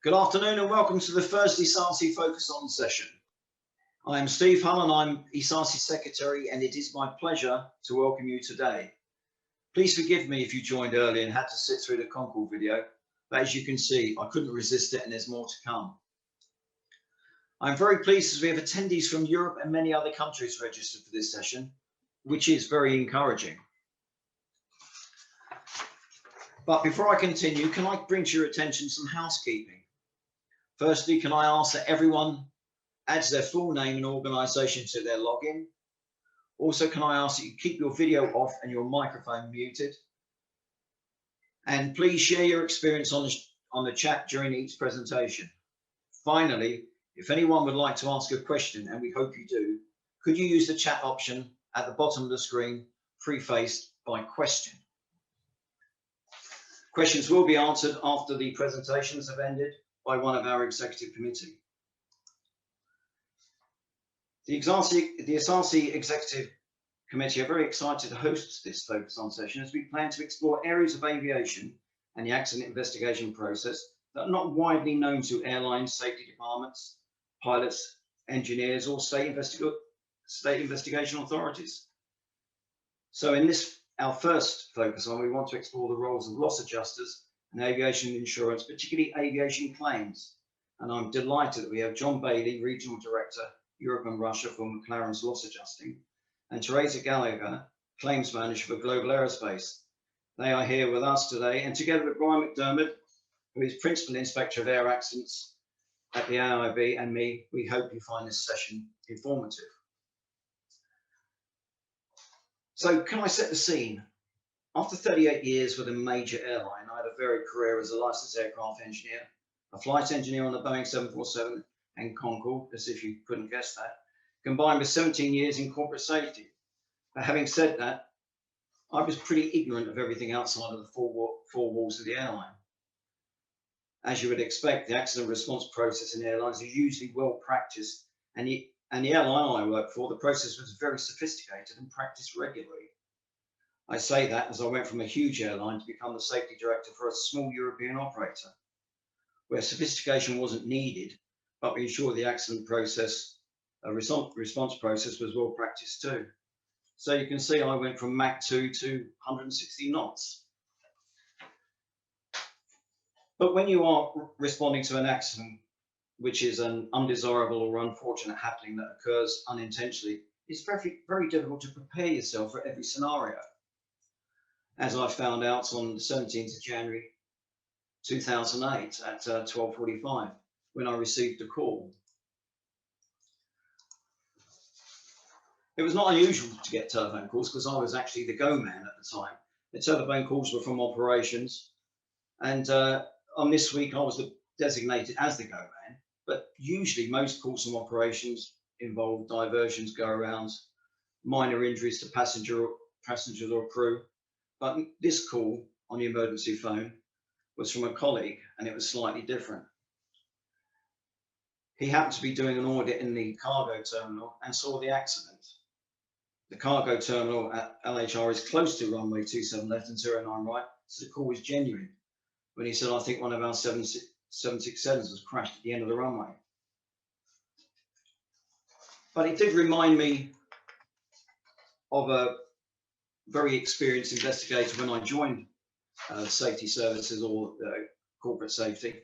Good afternoon and welcome to the first ESASI FocusOn session. I am Steve Hull and I'm ESASI Secretary, and it is my pleasure to welcome you today. Please forgive me if you joined early and had to sit through the Concord video, but as you can see, I couldn't resist it and there's more to come. I'm very pleased as we have attendees from Europe and many other countries registered for this session, which is very encouraging. But before I continue, can I bring to your attention some housekeeping? Firstly, can I ask that everyone adds their full name and organisation to their login? Also, can I ask that you keep your video off and your microphone muted? And please share your experience on the chat during each presentation. Finally, if anyone would like to ask a question, and we hope you do, could you use the chat option at the bottom of the screen, prefaced by question. Questions will be answered after the presentations have ended by one of our executive committee. The ESASI executive committee are very excited to host this FocusOn session as we plan to explore areas of aviation and the accident investigation process that are not widely known to airlines, safety departments, pilots, engineers, or state investigation authorities. So in this, our first FocusOn, we want to explore the roles of loss adjusters and aviation insurance, particularly aviation claims. And I'm delighted that we have John Bailey, Regional Director, Europe and Russia for McLaren's Loss Adjusting, and Teresa Gallagher, Claims Manager for Global Aerospace. They are here with us today, and together with Brian McDermott, who is Principal Inspector of Air Accidents at the AIB, and me, we hope you find this session informative. So can I set the scene? After 38 years with a major airline, I had a varied career as a licensed aircraft engineer, a flight engineer on the Boeing 747 and Concorde, as if you couldn't guess that, combined with 17 years in corporate safety. But having said that, I was pretty ignorant of everything outside of the four walls of the airline. As you would expect, the accident response process in airlines is usually well practiced, and the airline I worked for, the process was very sophisticated and practiced regularly. I say that as I went from a huge airline to become the safety director for a small European operator, where sophistication wasn't needed, but we ensured the accident process, response process was well practiced too. So you can see I went from Mach 2 to 160 knots. But when you are responding to an accident, which is an undesirable or unfortunate happening that occurs unintentionally, it's very, very difficult to prepare yourself for every scenario. As I found out on the 17th of January 2008 at 12:45, when I received a call. It was not unusual to get telephone calls because I was actually the go man at the time. The telephone calls were from operations, and on this week I was designated as the go man, but usually most calls from operations involve diversions, go-arounds, minor injuries to passengers or crew. But this call on the emergency phone was from a colleague, and it was slightly different. He happened to be doing an audit in the cargo terminal and saw the accident. The cargo terminal at LHR is close to runway 27 left and 09 right, so the call was genuine. When he said, I think one of our 767s was crashed at the end of the runway. But it did remind me of a very experienced investigator when I joined safety services or corporate safety.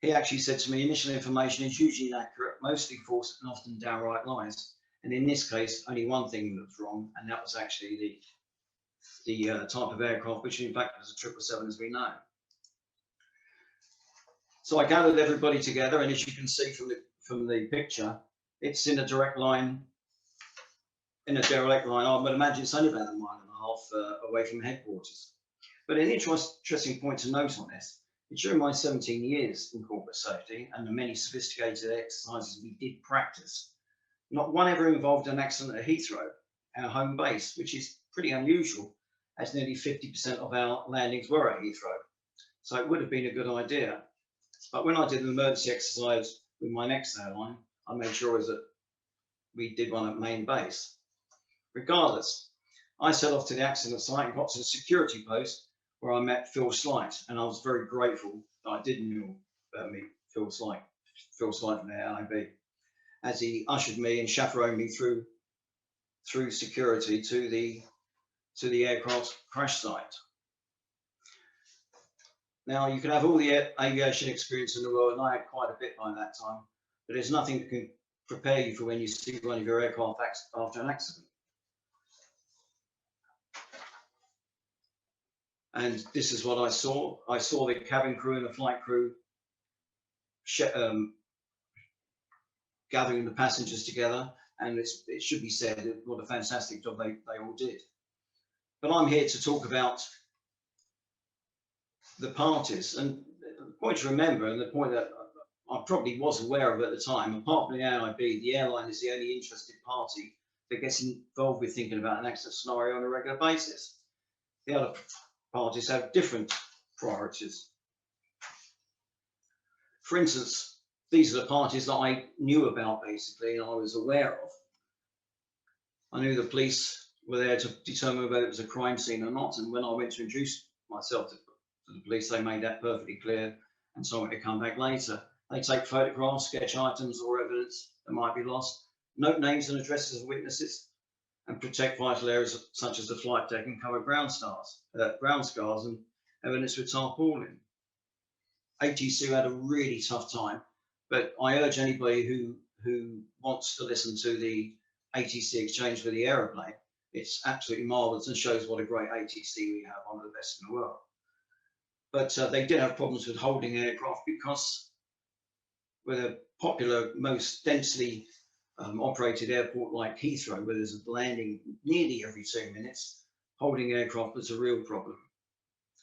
He actually said to me, initial information is usually inaccurate, mostly false and often downright lies. And in this case, only one thing was wrong, and that was actually the type of aircraft, which in fact was a 777 as we know. So I gathered everybody together, and as you can see from the picture, it's in a direct line. I would imagine it's only about 1.5 miles away from headquarters. But an interesting point to note on this is during my 17 years in corporate safety and the many sophisticated exercises we did practice, not one ever involved an accident at Heathrow, our home base, which is pretty unusual, as nearly 50% of our landings were at Heathrow. So it would have been a good idea. But when I did an emergency exercise with my next airline, I made sure that we did one at main base. Regardless, I set off to the accident site and got to the security post where I met Phil Slight, and I was very grateful that I did know meet Phil Slight from the AIB, as he ushered me and chaperoned me through security to the aircraft crash site. Now, you can have all the aviation experience in the world, and I had quite a bit by that time, but there's nothing that can prepare you for when you see one of your aircraft after an accident. And this is what I saw. I saw the cabin crew and the flight crew gathering the passengers together, and it should be said what a fantastic job they all did. But I'm here to talk about the parties, and the point to remember, and the point that I probably was aware of at the time, apart from the AIB, the airline is the only interested party that gets involved with thinking about an accident scenario on a regular basis. The other parties have different priorities. For instance, these are the parties that I knew about, basically, and I was aware of. I knew the police were there to determine whether it was a crime scene or not, and when I went to introduce myself to the police, they made that perfectly clear, and so I to come back later. They take photographs, sketch items or evidence that might be lost, note names and addresses of witnesses, and protect vital areas such as the flight deck and cover ground scars and evidence with tarpaulin. ATC had a really tough time, but I urge anybody who wants to listen to the ATC exchange for the aeroplane. It's absolutely marvelous and shows what a great ATC we have, one of the best in the world. But they did have problems with holding aircraft because with a popular, most densely operated airport like Heathrow, where there's a landing nearly every 2 minutes, holding aircraft was a real problem.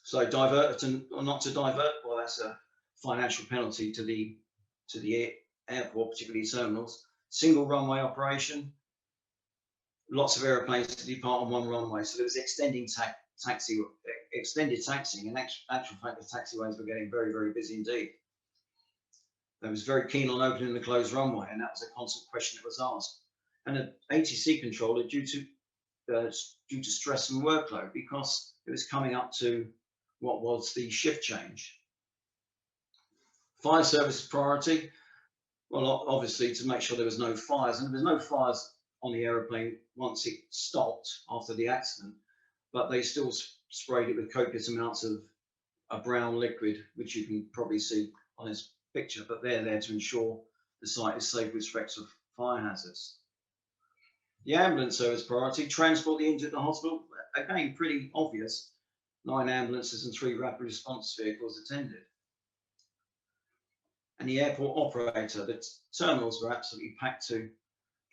So divert or not to divert, well, that's a financial penalty to the airport, particularly terminals. Single runway operation, lots of airplanes to depart on one runway. So there was extended taxiing. In actual fact, the taxiways were getting very, very busy indeed. They was very keen on opening the closed runway, and that was a constant question that was asked. And an ATC controller, due to stress and workload, because it was coming up to what was the shift change. Fire service priority, well, obviously to make sure there was no fires, and there was no fires on the aeroplane once it stopped after the accident, but they still sprayed it with copious amounts of a brown liquid, which you can probably see on this picture, but they're there to ensure the site is safe with respect of fire hazards. The ambulance service priority, transport the injured to the hospital, again, pretty obvious. 9 ambulances and 3 rapid response vehicles attended. And the airport operator, the terminals were absolutely packed to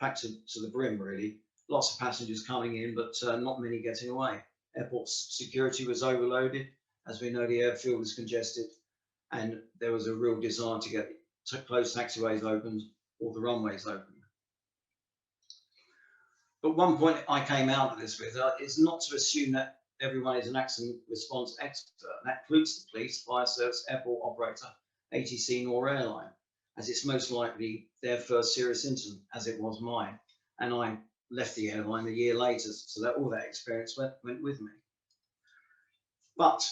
the brim, really. Lots of passengers coming in, but not many getting away. Airport security was overloaded. As we know, the airfield was congested, and there was a real desire to get closed taxiways opened or the runways opened. But one point I came out of this with is not to assume that everyone is an accident response expert. That includes the police, fire service, airport operator, ATC, nor airline, as it's most likely their first serious incident, as it was mine. And I left the airline a year later, so that all that experience went with me. But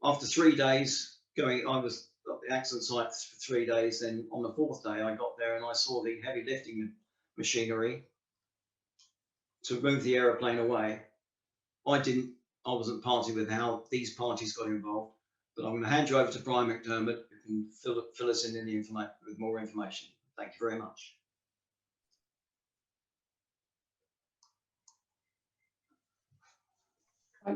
after 3 days I was at the accident site for 3 days. Then on the 4th day, I got there and I saw the heavy lifting machinery to move the aeroplane away. I wasn't party with how these parties got involved, but I'm going to hand you over to Brian McDermott, who can fill us in with more information. Thank you very much.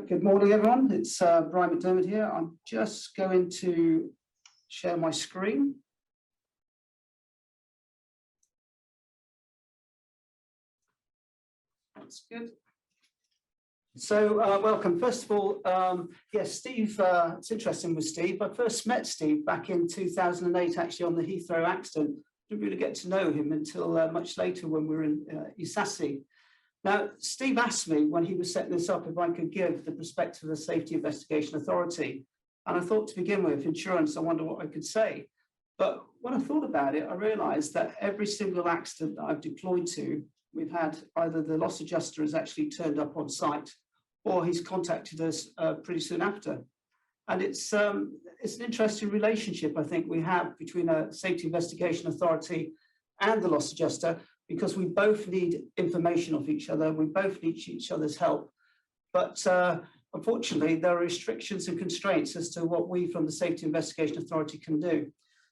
Good morning, everyone. It's Brian McDermott here. I'm just going to share my screen. That's good. So welcome. First of all, yes, Steve, it's interesting with Steve. I first met Steve back in 2008, actually on the Heathrow accident. Didn't really get to know him until much later when we were in ESASI. Now, Steve asked me when he was setting this up if I could give the perspective of the Safety Investigation Authority. And I thought, to begin with, insurance, I wonder what I could say. But when I thought about it, I realized that every single accident that I've deployed to, we've had either the loss adjuster has actually turned up on site or he's contacted us pretty soon after. And it's an interesting relationship, I think, we have between a safety investigation authority and the loss adjuster, because we both need information of each other. We both need each other's help. But unfortunately, there are restrictions and constraints as to what we from the Safety Investigation Authority can do.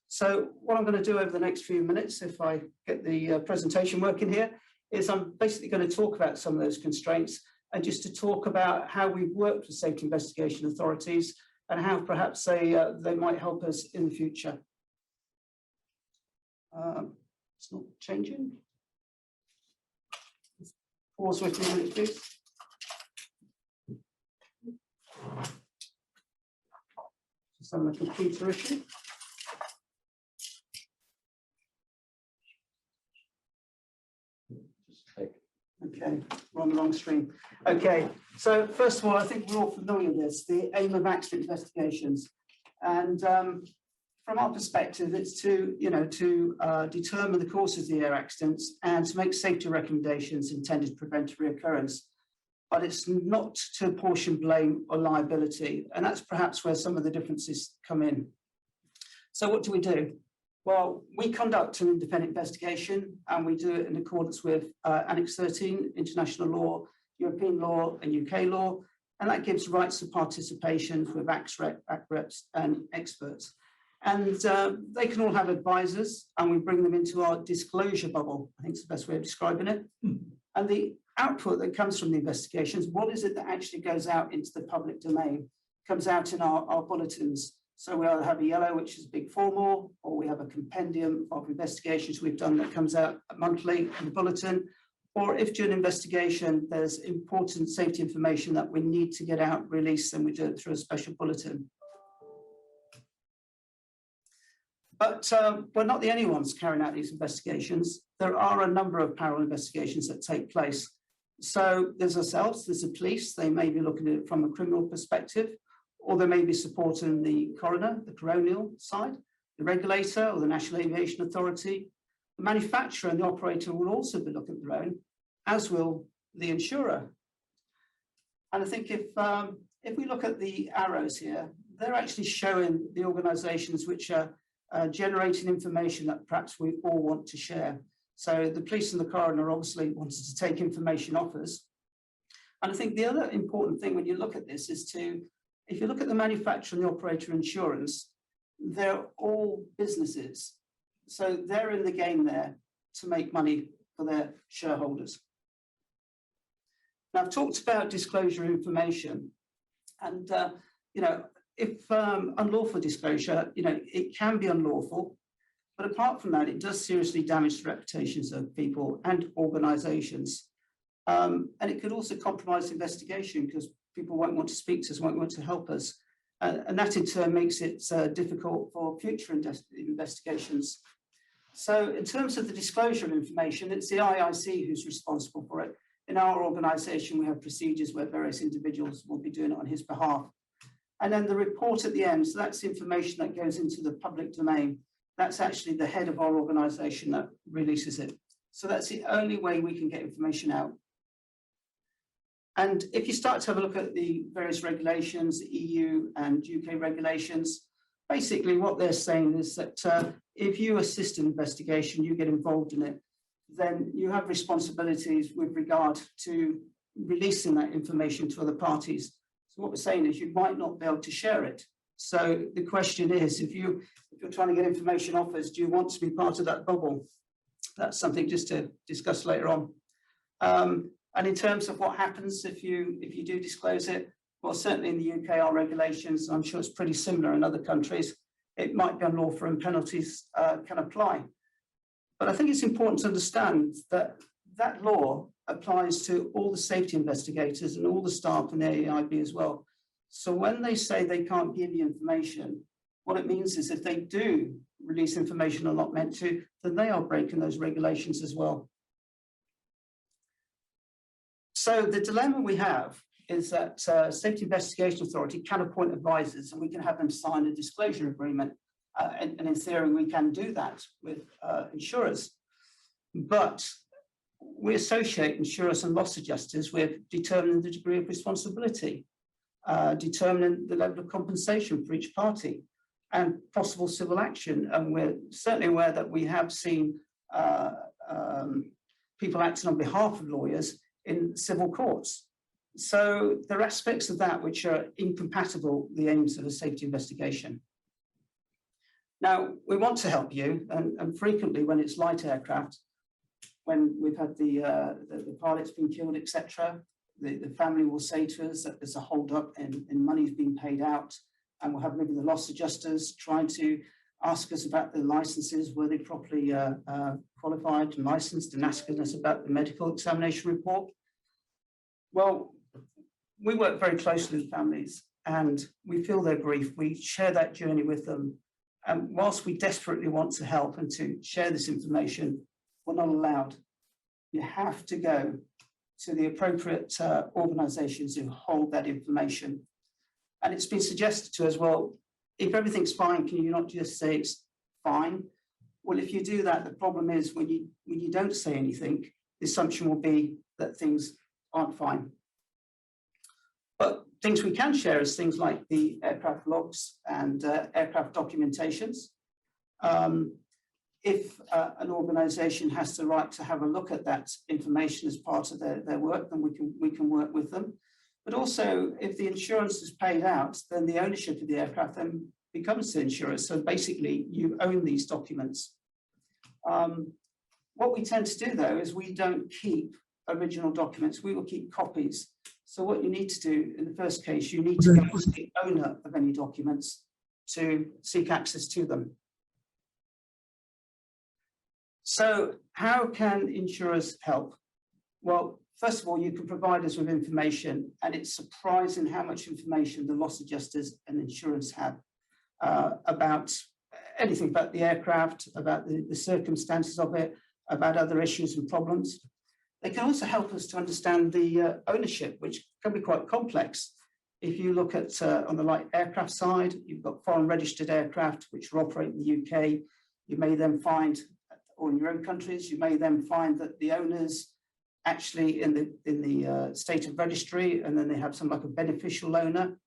So what I'm going to do over the next few minutes, if I get the presentation working here, is I'm basically going to talk about some of those constraints and just to talk about how we've worked with safety investigation authorities and how perhaps they might help us in the future. It's not changing. Pause with me a minute, please. Just having a computer issue. Okay, we're on the wrong screen. Okay, so first of all, I think we're all familiar with this, the aim of accident investigations. And from our perspective, it's to, determine the causes of the air accidents and to make safety recommendations intended to prevent a reoccurrence. But it's not to apportion blame or liability. And that's perhaps where some of the differences come in. So what do? Well, we conduct an independent investigation and we do it in accordance with Annex 13, international law, European law and UK law, and that gives rights of participation with ACREPs and experts. And they can all have advisors and we bring them into our disclosure bubble. I think it's the best way of describing it. And the output that comes from the investigations, what is it that actually goes out into the public domain, comes out in our bulletins. So we either have a yellow, which is big formal, or we have a compendium of investigations we've done that comes out monthly in the bulletin. Or if during an investigation, there's important safety information that we need to get out, release, then we do it through a special bulletin. But we're not the only ones carrying out these investigations. There are a number of parallel investigations that take place. So there's ourselves, there's the police, they may be looking at it from a criminal perspective, or they may be supporting the coroner, the coronial side, the regulator or the National Aviation Authority. The manufacturer and the operator will also be looking at their own, as will the insurer. And I think if we look at the arrows here, they're actually showing the organisations which are generating information that perhaps we all want to share. So the police and the coroner obviously wanted to take information off us. And I think the other important thing when you look at this is if you look at the manufacturer and the operator insurance, they're all businesses. So they're in the game there to make money for their shareholders. Now I've talked about disclosure information and, if unlawful disclosure, it can be unlawful, but apart from that, it does seriously damage the reputations of people and organizations. And it could also compromise the investigation because people won't want to speak to us, won't want to help us. And that in turn makes it difficult for future investigations. So in terms of the disclosure of information, it's the IIC who's responsible for it. In our organisation, we have procedures where various individuals will be doing it on his behalf. And then the report at the end, so that's the information that goes into the public domain. That's actually the head of our organisation that releases it. So that's the only way we can get information out. And if you start to have a look at the various regulations, the EU and UK regulations, basically what they're saying is that if you assist an investigation, you get involved in it, then you have responsibilities with regard to releasing that information to other parties. So what we're saying is you might not be able to share it. So the question is, if you're trying to get information off us, do you want to be part of that bubble? That's something just to discuss later on. And in terms of what happens if you do disclose it, well, certainly in the UK, our regulations, I'm sure it's pretty similar in other countries, it might be unlawful and penalties can apply. But I think it's important to understand that that law applies to all the safety investigators and all the staff in the AIB as well. So when they say they can't give you information, what it means is if they do release information or not meant to, then they are breaking those regulations as well. So the dilemma we have is that Safety Investigation Authority can appoint advisors and we can have them sign a disclosure agreement. And in theory, we can do that with insurers. But we associate insurers and loss adjusters with determining the degree of responsibility. determining the level of compensation for each party and possible civil action. And we're certainly aware that we have seen people acting on behalf of lawyers in civil courts. So there are aspects of that which are incompatible with the aims of a safety investigation. Now, we want to help you, and frequently when it's light aircraft, when we've had the pilots being killed, etc., the family will say to us that there's a hold up and money's being paid out, and we'll have maybe the loss adjusters trying to ask us about the licenses, were they properly qualified and licensed, and asking us about the medical examination report. Well, we work very closely with families and we feel their grief. We share that journey with them. And whilst we desperately want to help and to share this information, we're not allowed. You have to go to the appropriate organisations who hold that information. And it's been suggested to us, well, if everything's fine, can you not just say it's fine? Well, if you do that, the problem is when you don't say anything, the assumption will be that things aren't fine. But things we can share is things like the aircraft logs and aircraft documentations. If an organisation has the right to have a look at that information as part of their work, then we can work with them. But also, if the insurance is paid out, then the ownership of the aircraft then becomes the insurer. So basically, you own these documents. What we tend to do, though, is we don't keep original documents. We will keep copies. So what you need to do in the first case, you need to go to the owner of any documents to seek access to them. So how can insurers help? Well, first of all, you can provide us with information, and it's surprising how much information the loss adjusters and insurance have about anything about the aircraft, about the circumstances of it, about other issues and problems. They can also help us to understand the ownership, which can be quite complex. If you look at on the light aircraft side, you've got foreign registered aircraft which operate in the UK. You may then find, or in your own countries, you may then find that the owners actually in the state of registry, and then they have some like a beneficial owner,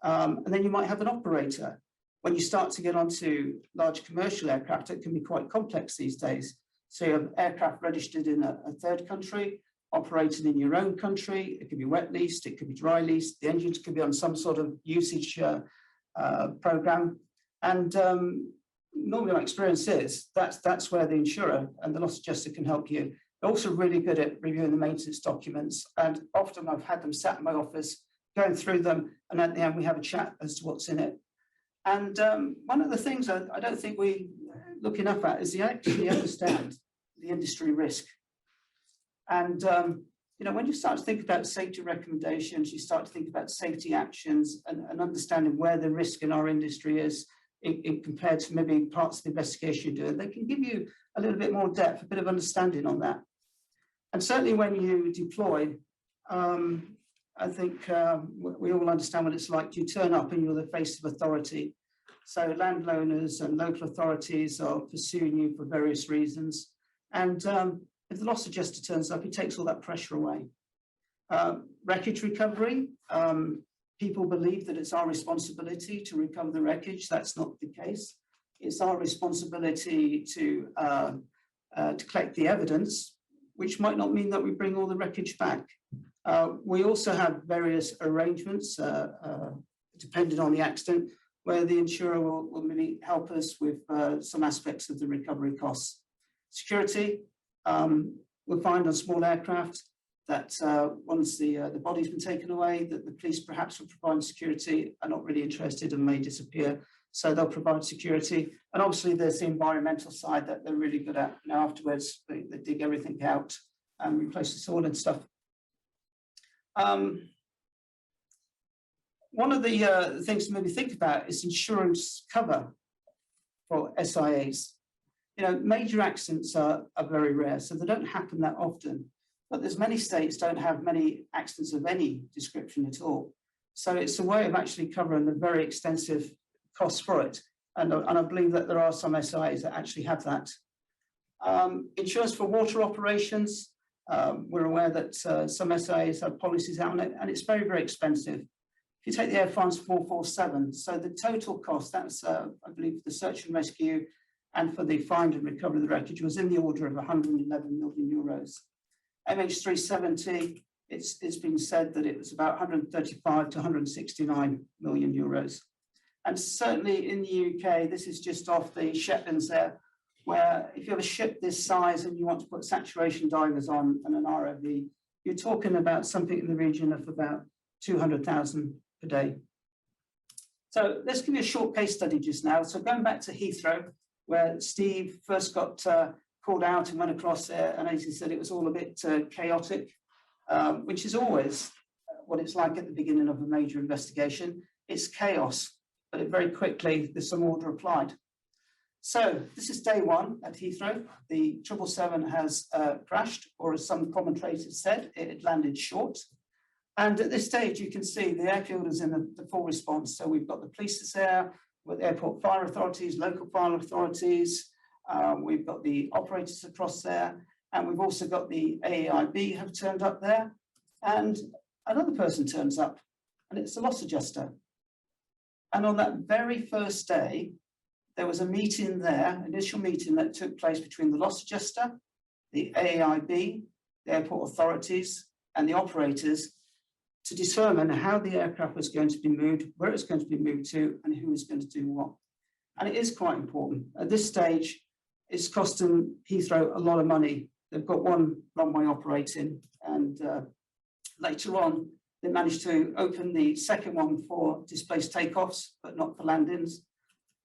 and then you might have an operator. When you start to get onto large commercial aircraft, it can be quite complex these days. So you have aircraft registered in a third country, operated in your own country. It could be wet leased, it could be dry leased. The engines could be on some sort of usage program. And normally my experience is that's where the insurer and the loss adjuster can help you. They're also really good at reviewing the maintenance documents. And often I've had them sat in my office, going through them, and at the end we have a chat as to what's in it. And one of the things I don't think we look enough at is they actually understand the industry risk. And you know, when you start to think about safety recommendations, you start to think about safety actions and understanding where the risk in our industry is in compared to maybe parts of the investigation you're doing, they can give you a little bit more depth, a bit of understanding on that. And certainly when you deploy, I think we all understand what it's like. You turn up and you're the face of authority. So landowners and local authorities are pursuing you for various reasons. And if the loss adjuster turns up, he takes all that pressure away. Wreckage recovery, people believe that it's our responsibility to recover the wreckage. That's not the case. It's our responsibility to collect the evidence, which might not mean that we bring all the wreckage back. We also have various arrangements, depending on the accident, where the insurer will maybe help us with some aspects of the recovery costs. Security, we'll find on small aircraft that once the body's been taken away, that the police perhaps will provide security, are not really interested and may disappear. So they'll provide security. And obviously there's the environmental side that they're really good at. Now afterwards, they dig everything out and replace the soil and stuff. One of the things to maybe think about is insurance cover for SIAs. You know, major accidents are very rare, so they don't happen that often. But there's many states don't have many accidents of any description at all. So it's a way of actually covering the very extensive costs for it. And I believe that there are some SIAs that actually have that. Insurance for water operations. We're aware that some SIAs have policies out on it, and it's very, very expensive. If you take the Air France 447, so the total cost, that's, I believe, the search and rescue and for the find and recovery of the wreckage was in the order of 111 million euros. MH370, it's been said that it was about 135 to 169 million euros. And certainly in the UK, this is just off the Shetlands there, where if you have a ship this size and you want to put saturation divers on and an ROV, you're talking about something in the region of about 200,000 per day. So let's give you a short case study just now. So going back to Heathrow, where Steve first got called out and went across there, and as he said, it was all a bit chaotic, which is always what it's like at the beginning of a major investigation. It's chaos, but it very quickly, there's some order applied. So this is day one at Heathrow. The 777 has crashed, or as some commentators said, it had landed short. And at this stage, you can see the airfield is in the full response. So we've got the police there, with airport fire authorities, local fire authorities. We've got the operators across there. And we've also got the AAIB have turned up there. And another person turns up, and it's the loss adjuster. And on that very first day, there was a meeting there, initial meeting that took place between the loss adjuster, the AAIB, the airport authorities, and the operators to determine how the aircraft was going to be moved, where it's going to be moved to, and who is going to do what. And it is quite important. At this stage, it's costing Heathrow a lot of money. They've got one runway operating, and later on, they managed to open the second one for displaced takeoffs, but not for landings.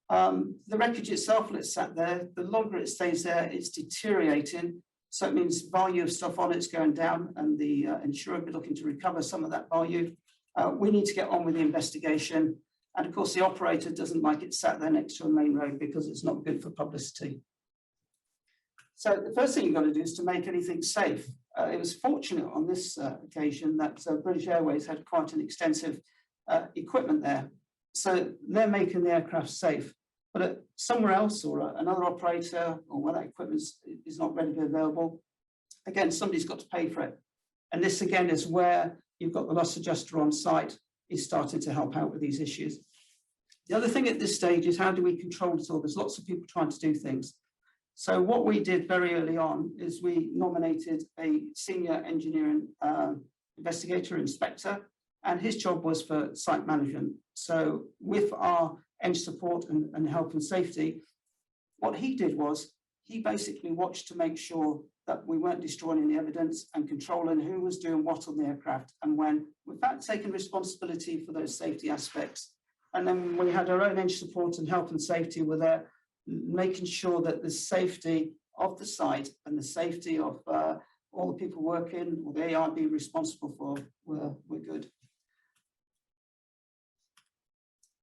The wreckage itself, it's sat there, the longer it stays there, it's deteriorating. So it means value of stuff on it's going down, and the insurer will be looking to recover some of that value. We need to get on with the investigation. And of course, the operator doesn't like it sat there next to a main road because it's not good for publicity. So the first thing you've got to do is to make anything safe. It was fortunate on this occasion that British Airways had quite an extensive equipment there. So they're making the aircraft safe. But somewhere else, or another operator, or where that equipment is not readily available, again, somebody's got to pay for it. And this, again, is where you've got the loss adjuster on site is starting to help out with these issues. The other thing at this stage is how do we control it all? There's lots of people trying to do things. So what we did very early on is we nominated a senior engineering investigator, inspector, and his job was for site management. So with our Eng support and health and safety, what he did was he basically watched to make sure that we weren't destroying any evidence and controlling who was doing what on the aircraft and when, without taking responsibility for those safety aspects. And then we had our own Eng support and health and safety were there, making sure that the safety of the site and the safety of all the people working, or the ARB responsible for, were good.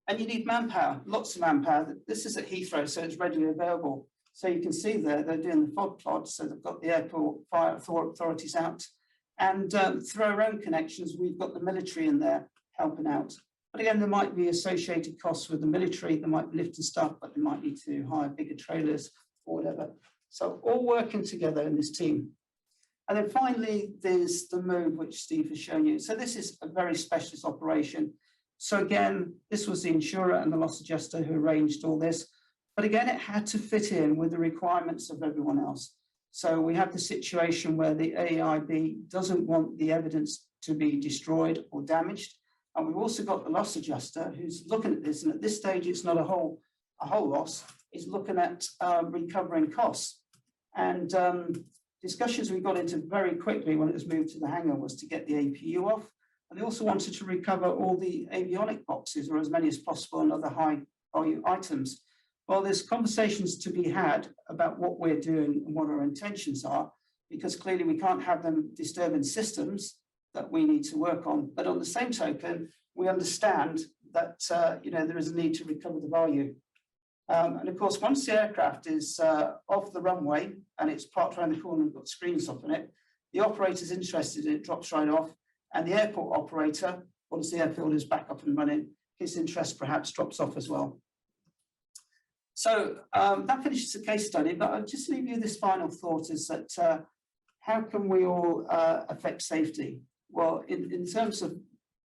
And you need manpower, lots of manpower. This is at Heathrow, so it's readily available. So you can see there, they're doing the fog plots, so they've got the airport fire authorities out. And through our own connections, we've got the military in there helping out. But again, there might be associated costs with the military, there might be lifting stuff, but they might need to hire bigger trailers or whatever. So all working together in this team. And then finally, there's the move, which Steve has shown you. So this is a very specialist operation. So again, this was the insurer and the loss adjuster who arranged all this. But again, it had to fit in with the requirements of everyone else. So we have the situation where the AIB doesn't want the evidence to be destroyed or damaged. And we've also got the loss adjuster who's looking at this. And at this stage, it's not a whole loss. It's looking at recovering costs. And discussions we got into very quickly when it was moved to the hangar was to get the APU off. And they also wanted to recover all the avionic boxes, or as many as possible, and other high value items. Well, there's conversations to be had about what we're doing and what our intentions are, because clearly we can't have them disturbing systems that we need to work on. But on the same token, we understand that there is a need to recover the value. And of course, once the aircraft is off the runway and it's parked around the corner and got screens up in it, the operator's interested in it, drops right off. And the airport operator, once the airfield is back up and running, his interest perhaps drops off as well. So that finishes the case study, but I'll just leave you this final thought is that how can we all affect safety? Well, in terms of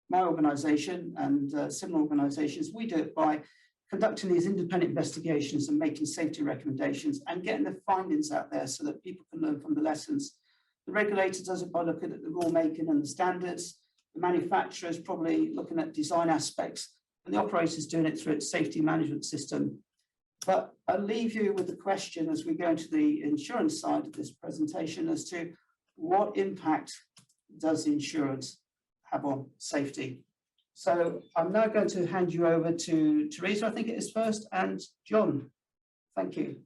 my organisation and similar organisations, we do it by conducting these independent investigations and making safety recommendations and getting the findings out there so that people can learn from the lessons. The regulator does it by looking at the rule making and the standards. The manufacturer is probably looking at design aspects, and the operator is doing it through its safety management system. But I'll leave you with the question as we go into the insurance side of this presentation as to what impact does insurance have on safety. So I'm now going to hand you over to Teresa, I think it is first, and John. Thank you.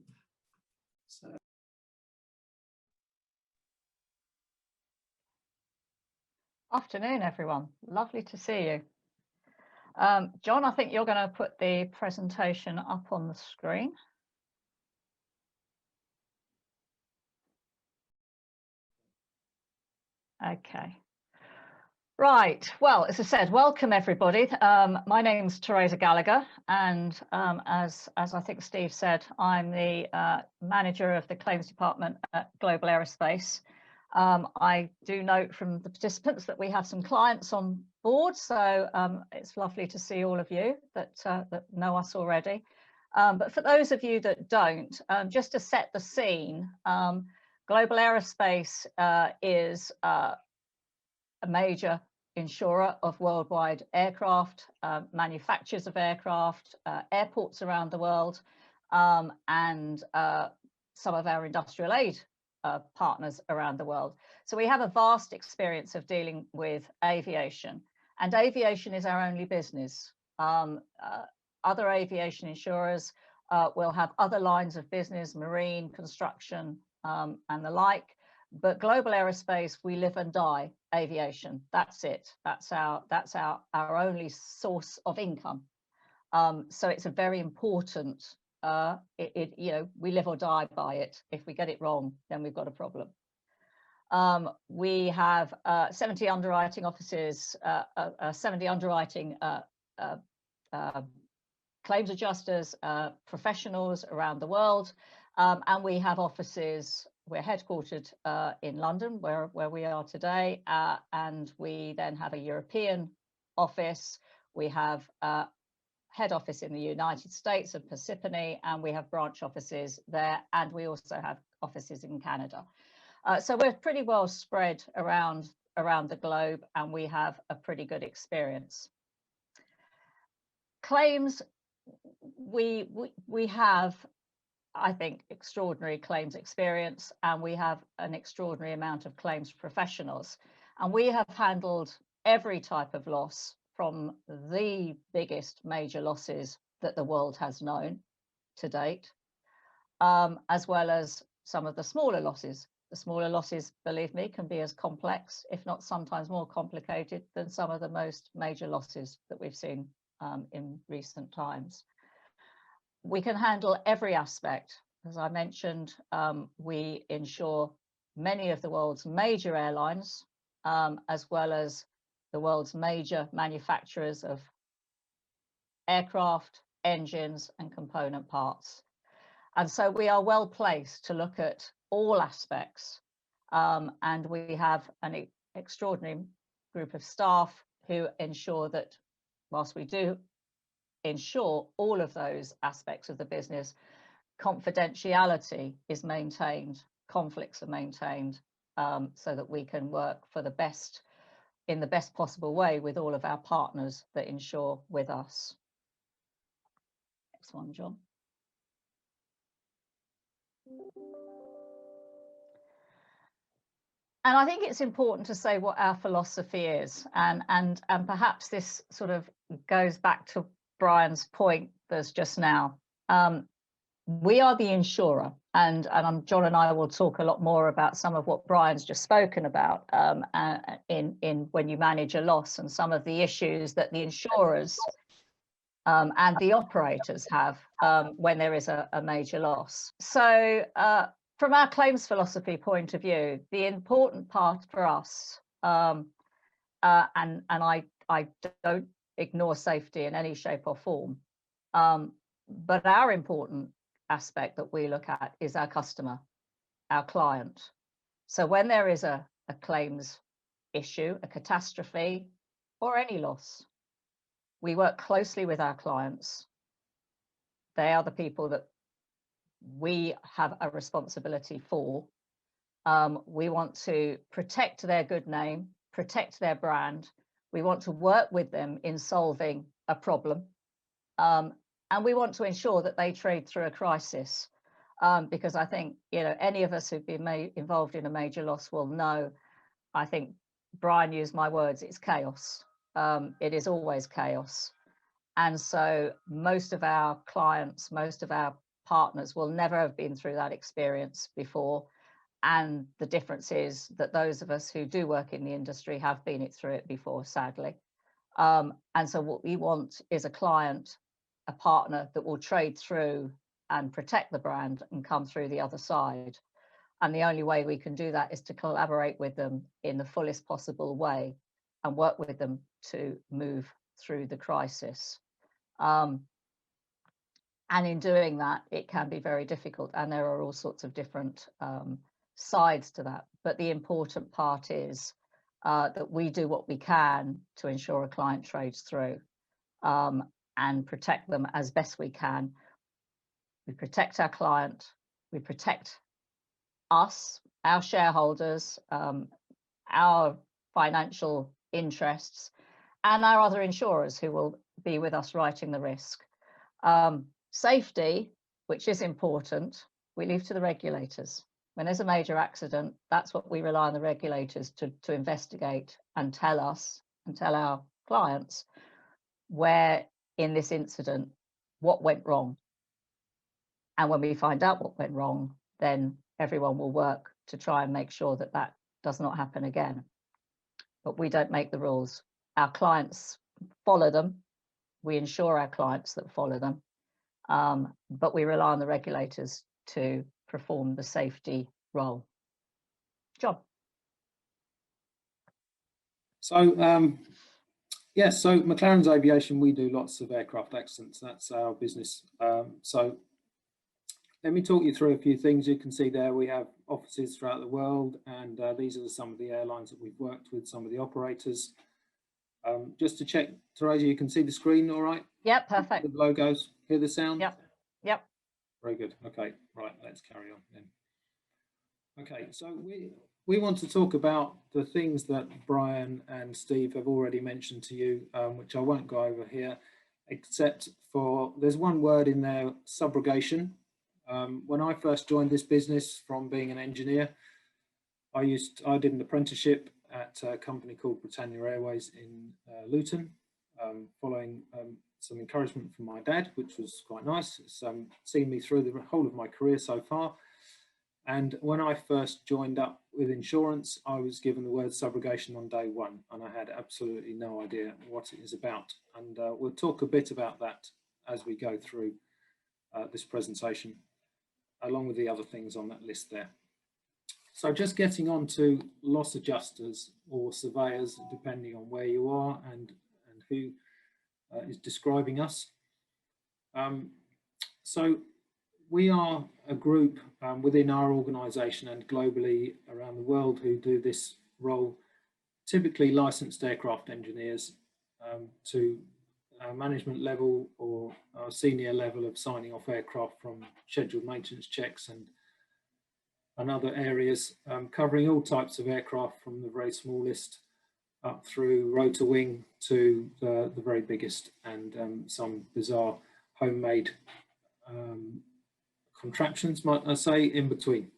Afternoon, everyone. Lovely to see you. John, I think you're going to put the presentation up on the screen. Okay. Right. Well, as I said, welcome everybody. My name's Teresa Gallagher, and as I think Steve said, I'm the manager of the claims department at Global Aerospace. I do note from the participants that we have some clients on board, so it's lovely to see all of you that know us already. But for those of you that don't, just to set the scene, Global Aerospace is a major insurer of worldwide aircraft, manufacturers of aircraft, airports around the world, and some of our industrial aid partners around the world. So we have a vast experience of dealing with aviation, and aviation is our only business. Other aviation insurers will have other lines of business, marine, construction, and the like. But Global Aerospace, we live and die aviation. That's it. That's our only source of income. So it's a very important. You know, we live or die by it. If we get it wrong, then we've got a problem. We have 70 underwriting offices, 70 underwriting claims adjusters, professionals around the world, and we have offices. We're headquartered in London, where we are today, and we then have a European office. We have head office in the United States of Parsippany, and we have branch offices there, and we also have offices in Canada. So we're pretty well spread around the globe, and we have a pretty good experience. Claims, we have, I think, extraordinary claims experience, and we have an extraordinary amount of claims professionals, and we have handled every type of loss, from the biggest major losses that the world has known to date, as well as some of the smaller losses. The smaller losses, believe me, can be as complex, if not sometimes more complicated, than some of the most major losses that we've seen in recent times. We can handle every aspect. As I mentioned, we insure many of the world's major airlines, as well as the world's major manufacturers of aircraft, engines, and component parts. And so we are well placed to look at all aspects, and we have an extraordinary group of staff who ensure that whilst we do ensure all of those aspects of the business, confidentiality is maintained, conflicts are maintained, so that we can work for the best, in the best possible way, with all of our partners that insure with us. Next one, John. And I think it's important to say what our philosophy is, and perhaps this sort of goes back to Brian's point that's just now. We are the insurer, and John and I will talk a lot more about some of what Brian's just spoken about in when you manage a loss, and some of the issues that the insurers and the operators have when there is a major loss. So from our claims philosophy point of view, the important part for us, and I don't ignore safety in any shape or form, but our important aspect that we look at is our customer, our client. So when there is a claims issue, a catastrophe, or any loss. We work closely with our clients. They are the people that we have a responsibility for. We want to protect their good name, protect their brand. We want to work with them in solving a problem. And we want to ensure that they trade through a crisis. Because I think, any of us who've been involved in a major loss will know, I think Brian used my words, it's chaos. It is always chaos. And so most of our clients, most of our partners will never have been through that experience before. And the difference is that those of us who do work in the industry have been through it before, sadly. And so what we want is a client, a partner that will trade through and protect the brand and come through the other side. And the only way we can do that is to collaborate with them in the fullest possible way and work with them to move through the crisis. And in doing that, it can be very difficult, and there are all sorts of different sides to that. But the important part is that we do what we can to ensure a client trades through and protect them as best we can. We protect our client, we protect us, our shareholders, our financial interests, and our other insurers who will be with us writing the risk. Safety, which is important, we leave to the regulators. When there's a major accident, that's what we rely on the regulators to investigate and tell us and tell our clients where in this incident, what went wrong. And when we find out what went wrong, then everyone will work to try and make sure that that does not happen again. But we don't make the rules. Our clients follow them. We ensure our clients that follow them. But we rely on the regulators to perform the safety role. John. So, yes, so McLaren's Aviation, we do lots of aircraft accidents. That's our business. So let me talk you through a few things. You can see there we have offices throughout the world, and these are some of the airlines that we've worked with, some of the operators. Just to check, Teresa, you can see the screen all right? Yep, perfect. The logos, hear the sound? Yep. Very good. Okay, right, let's carry on then. Okay, so we want to talk about the things that Brian and Steve have already mentioned to you, which I won't go over here, except for there's one word in there, subrogation. When I first joined this business from being an engineer, I did an apprenticeship at a company called Britannia Airways in Luton, following some encouragement from my dad, which was quite nice. It's seen me through the whole of my career so far. And when I first joined up with insurance, I was given the word subrogation on day one, and I had absolutely no idea what it is about. And we'll talk a bit about that as we go through this presentation, along with the other things on that list there. So just getting on to loss adjusters or surveyors, depending on where you are and who is describing us. So we are a group within our organisation and globally around the world who do this role, typically licensed aircraft engineers to management level or senior level of signing off aircraft from scheduled maintenance checks and other areas, covering all types of aircraft from the very smallest up through rotor wing to the very biggest, and some bizarre homemade contraptions, might I say, in between.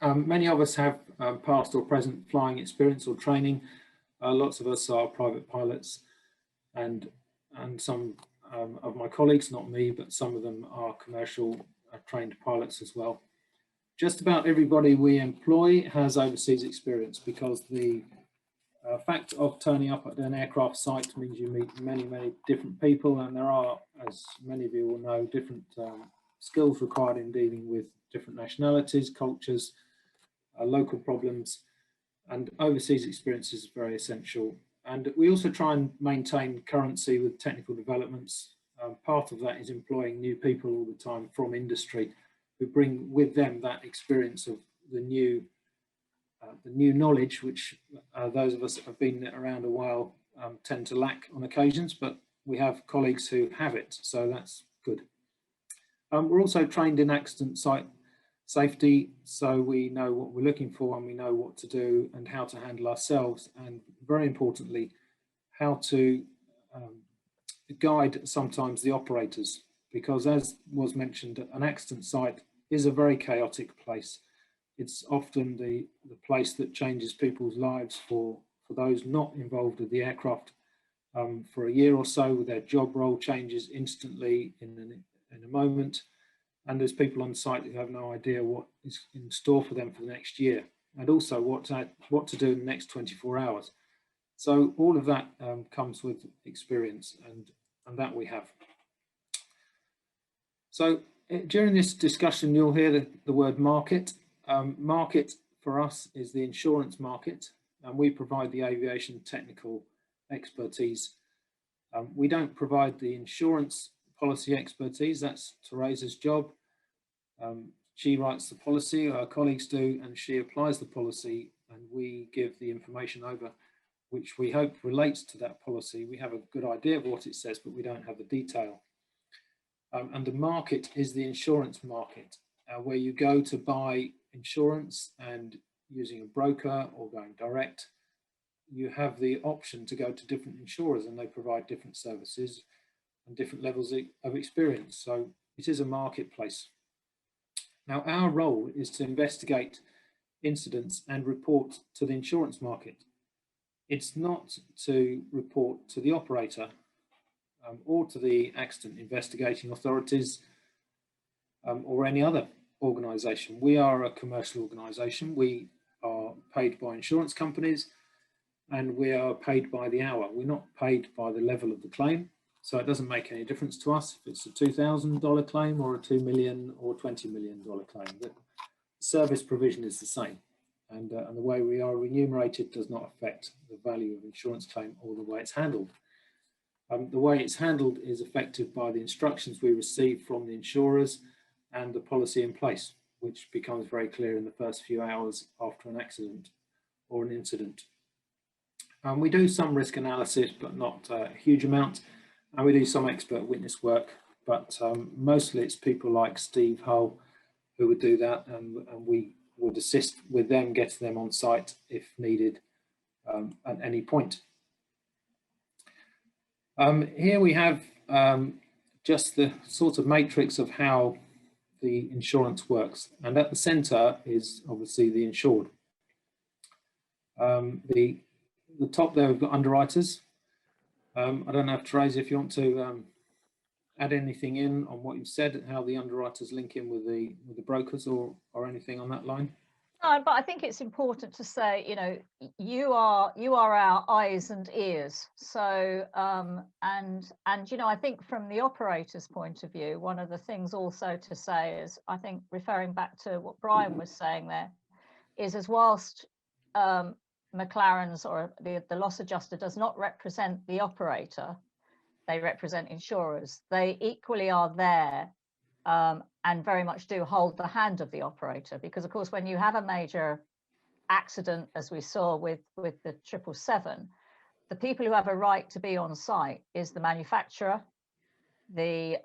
Many of us have past or present flying experience or training. Lots of us are private pilots, and some of my colleagues, not me, but some of them are commercial trained pilots as well. Just about everybody we employ has overseas experience, because the fact of turning up at an aircraft site means you meet many, many different people, and there are, as many of you will know, different skills required in dealing with different nationalities, cultures, local problems, and overseas experience is very essential. And we also try and maintain currency with technical developments. Part of that is employing new people all the time from industry who bring with them that experience of the new the new knowledge, which those of us that have been around a while tend to lack on occasions, but we have colleagues who have it, so that's good. We're also trained in accident site safety, so we know what we're looking for and we know what to do and how to handle ourselves, and very importantly, how to guide sometimes the operators, because as was mentioned, an accident site is a very chaotic place. It's often the place that changes people's lives for those not involved with the aircraft for a year or so. Their job role changes instantly in a moment, and there's people on site who have no idea what is in store for them for the next year, and also what to do in the next 24 hours. So all of that comes with experience, and that we have. So during this discussion, you'll hear the word market. Market for us is the insurance market, and we provide the aviation technical expertise. We don't provide the insurance policy expertise, that's Teresa's job. She writes the policy, our colleagues do, and she applies the policy, and we give the information over, which we hope relates to that policy. We have a good idea of what it says, but we don't have the detail. And the market is the insurance market, where you go to buy insurance, and using a broker or going direct, you have the option to go to different insurers, and they provide different services and different levels of experience. So it is a marketplace. Now, our role is to investigate incidents and report to the insurance market. It's not to report to the operator or to the accident investigating authorities or any other organisation. We are a commercial organisation. We are paid by insurance companies, and we are paid by the hour. We're not paid by the level of the claim. So it doesn't make any difference to us if it's a $2,000 claim or a $2 million or $20 million claim. The service provision is the same. And the way we are remunerated does not affect the value of insurance claim or the way it's handled. The way it's handled is affected by the instructions we receive from the insurers and the policy in place, which becomes very clear in the first few hours after an accident or an incident. We do some risk analysis, but not a huge amount. And we do some expert witness work, but mostly it's people like Steve Hull who would do that, and we would assist with them, getting them on site if needed at any point. Here we have just the sort of matrix of how the insurance works. And at the center is obviously the insured. The top there we've got underwriters. I don't know if Teresa, if you want to add anything in on what you've said, how the underwriters link in with the brokers, or anything on that line. No, but I think it's important to say, you know, you are our eyes and ears. So and you know, I think from the operator's point of view, one of the things also to say is, I think referring back to what Brian was saying there, is as whilst McLaren's or the loss adjuster does not represent the operator, they represent insurers. They equally are there and very much do hold the hand of the operator, because of course when you have a major accident, as we saw with the 777, the people who have a right to be on site is the manufacturer, the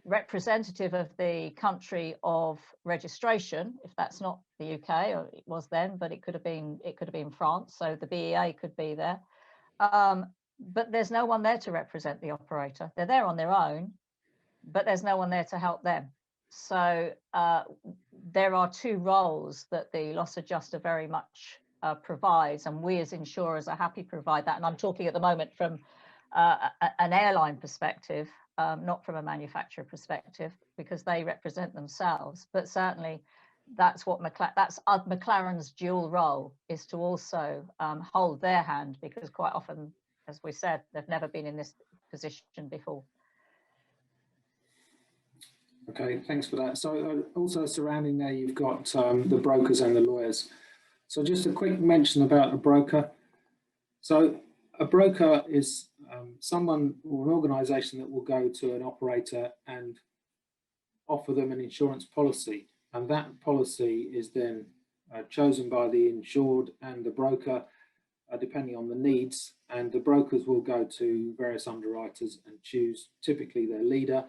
representative of the country of registration, if that's not the UK, or it was then, but it could have been France, so the BEA could be there. But there's no one there to represent the operator. They're there on their own, but there's no one there to help them. So there are two roles that the loss adjuster very much provides, and we as insurers are happy to provide that. And I'm talking at the moment from an airline perspective, not from a manufacturer perspective, because they represent themselves. But certainly that's what McLaren's dual role is, to also hold their hand, because quite often, as we said, they've never been in this position before. Okay, thanks for that. So also surrounding there, you've got the brokers and the lawyers. So just a quick mention about a broker. So a broker is someone or an organisation that will go to an operator and offer them an insurance policy, and that policy is then chosen by the insured and the broker, depending on the needs, and the brokers will go to various underwriters and choose typically their leader,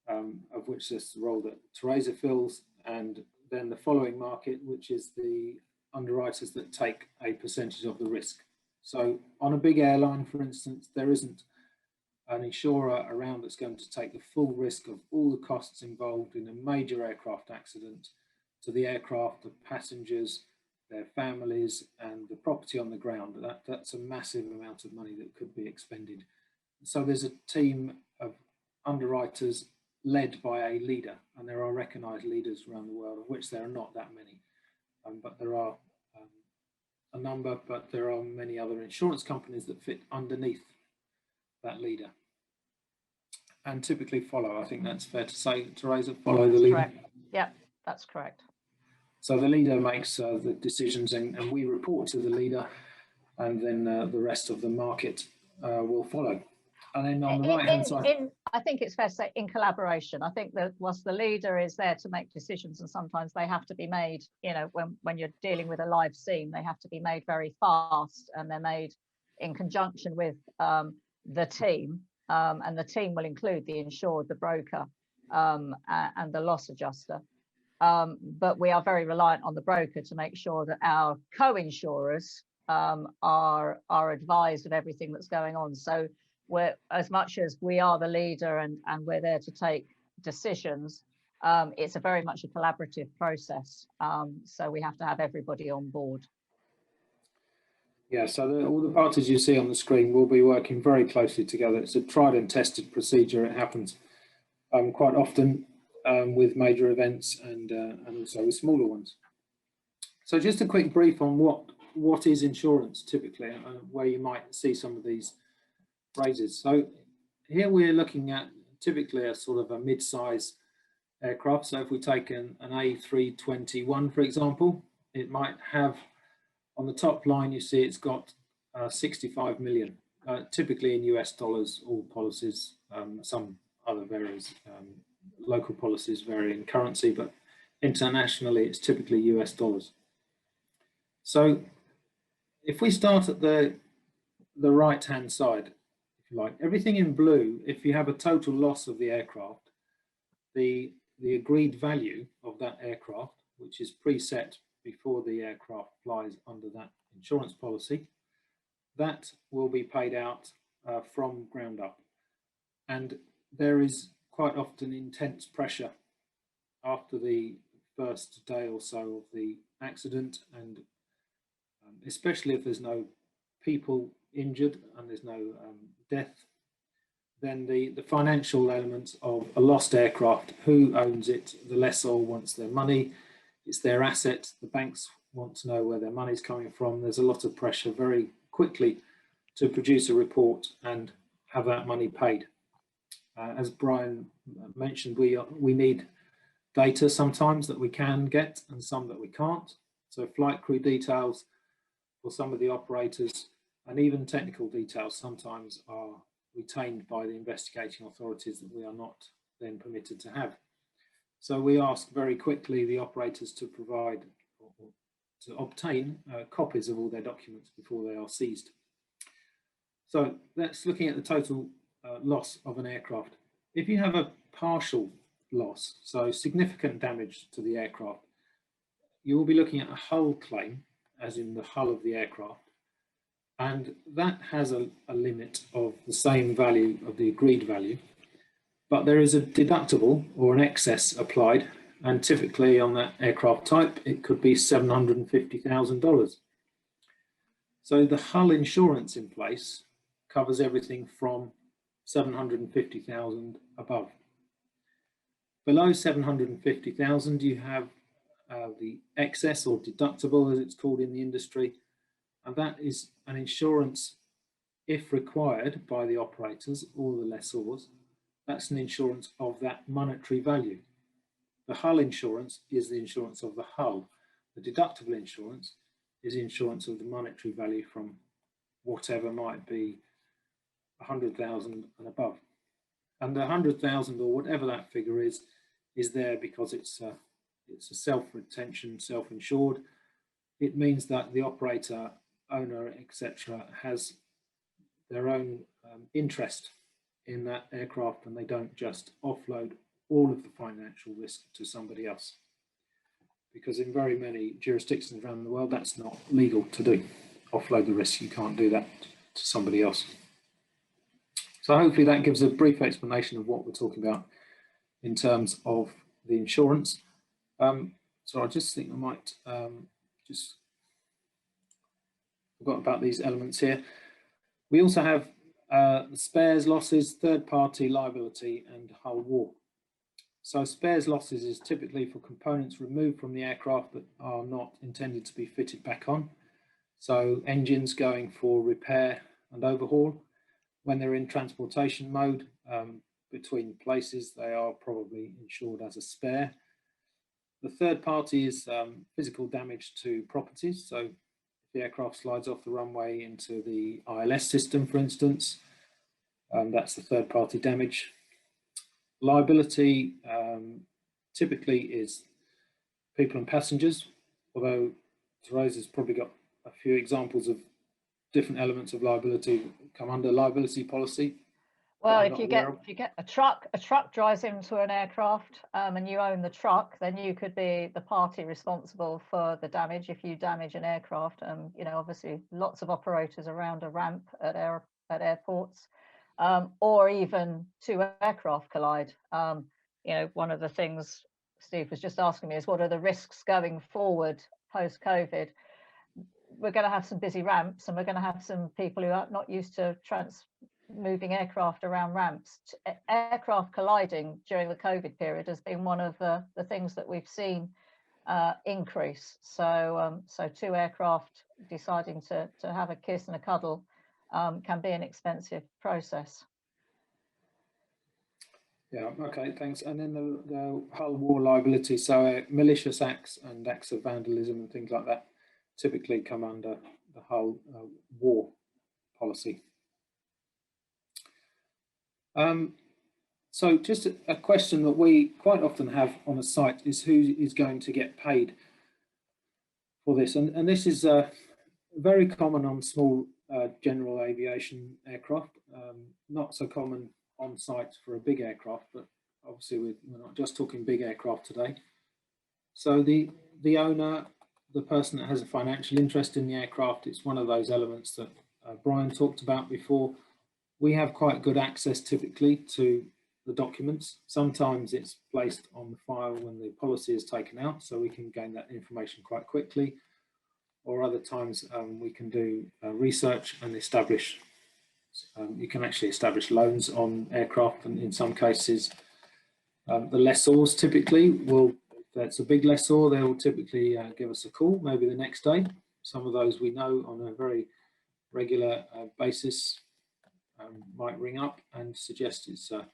of which is the role that Teresa fills, and then the following market, which is the underwriters that take a percentage of the risk. So on a big airline, for instance, there isn't an insurer around that's going to take the full risk of all the costs involved in a major aircraft accident, to the aircraft, the passengers, their families, and the property on the ground. That's a massive amount of money that could be expended. So there's a team of underwriters led by a leader, and there are recognised leaders around the world, of which there are not that many, but there are a number, but there are many other insurance companies that fit underneath that leader and typically follow. I think that's fair to say, Teresa, follow the leader. Correct. Yeah, that's correct. So the leader makes the decisions, and we report to the leader, and then the rest of the market will follow. And then on the right-hand side, I think it's fair to say in collaboration. I think that whilst the leader is there to make decisions, and sometimes they have to be made, you know, when you're dealing with a live scene, they have to be made very fast, and they're made in conjunction with the team, and the team will include the insured, the broker, and the loss adjuster. But we are very reliant on the broker to make sure that our co-insurers are advised of everything that's going on. So we're, as much as we are the leader and we're there to take decisions, it's a very much a collaborative process. So we have to have everybody on board. Yeah, so all the parties you see on the screen will be working very closely together. It's a tried and tested procedure. It happens quite often with major events and also with smaller ones. So just a quick brief on what is insurance typically, where you might see some of these phrases. So here we're looking at typically a sort of a mid-size aircraft. So if we take an A321, for example, it might have, on the top line, you see it's got 65 million, typically in US dollars, all policies, some other varies, local policies vary in currency, but internationally it's typically US dollars. So if we start at the right-hand side, if you like, everything in blue, if you have a total loss of the aircraft, the agreed value of that aircraft, which is preset before the aircraft flies under that insurance policy, that will be paid out from ground up. And there is quite often intense pressure after the first day or so of the accident, and especially if there's no people injured and there's no death, then the financial elements of a lost aircraft, who owns it, the lessor wants their money, it's their asset, the banks want to know where their money's coming from. There's a lot of pressure very quickly to produce a report and have that money paid. As Brian mentioned, we need data sometimes that we can get and some that we can't. So flight crew details for some of the operators and even technical details sometimes are retained by the investigating authorities that we are not then permitted to have. So we ask very quickly the operators to provide or to obtain copies of all their documents before they are seized. So that's looking at the total loss of an aircraft. If you have a partial loss, so significant damage to the aircraft, you will be looking at a hull claim, as in the hull of the aircraft, and that has a limit of the same value of the agreed value, but there is a deductible or an excess applied, and typically on that aircraft type it could be $750,000. So the hull insurance in place covers everything from 750,000 above. Below 750,000 you have the excess or deductible, as it's called in the industry, and that is an insurance, if required by the operators or the lessors, that's an insurance of that monetary value. The hull insurance is the insurance of the hull. The deductible insurance is the insurance of the monetary value from whatever might be 100,000 and above. And the 100,000 or whatever that figure is there because it's it's a self-retention, self-insured. It means that the operator, owner, etc., has their own interest in that aircraft, and they don't just offload all of the financial risk to somebody else. Because in very many jurisdictions around the world, that's not legal to do. Offload the risk, you can't do that to somebody else. So hopefully that gives a brief explanation of what we're talking about in terms of the insurance. So I just think I might just forgot about these elements here. We also have spares, losses, third-party liability, and hull war. So spares losses is typically for components removed from the aircraft that are not intended to be fitted back on. So engines going for repair and overhaul. When they're in transportation mode between places, they are probably insured as a spare. The third party is physical damage to properties. So if the aircraft slides off the runway into the ILS system, for instance, that's the third party damage. Liability typically is people and passengers, although Therese has probably got a few examples of different elements of liability come under liability policy. Well, if you get a truck drives into an aircraft and you own the truck, then you could be the party responsible for the damage if you damage an aircraft. You know, obviously lots of operators around a ramp at airports, or even two aircraft collide. You know, one of the things Steve was just asking me is what are the risks going forward post-COVID? We're going to have some busy ramps, and we're going to have some people who are not used to moving aircraft around ramps. Aircraft colliding during the COVID period has been one of the things that we've seen increase. So two aircraft deciding to have a kiss and a cuddle can be an expensive process. Yeah, okay, thanks. And then the hull war liability, so malicious acts and acts of vandalism and things like that typically come under the hull war policy. So just a question that we quite often have on a site is who is going to get paid for this, and this is very common on small general aviation aircraft, not so common on site for a big aircraft, but obviously we're not just talking big aircraft today. So the owner, the person that has a financial interest in the aircraft, it's one of those elements that Brian talked about before. We have quite good access typically to the documents. Sometimes it's placed on the file when the policy is taken out, so we can gain that information quite quickly. Or other times we can do research and establish, you can actually establish loans on aircraft, and in some cases the lessors typically will, if that's a big lessor, they will typically give us a call maybe the next day. Some of those we know on a very regular basis might ring up and suggest it's a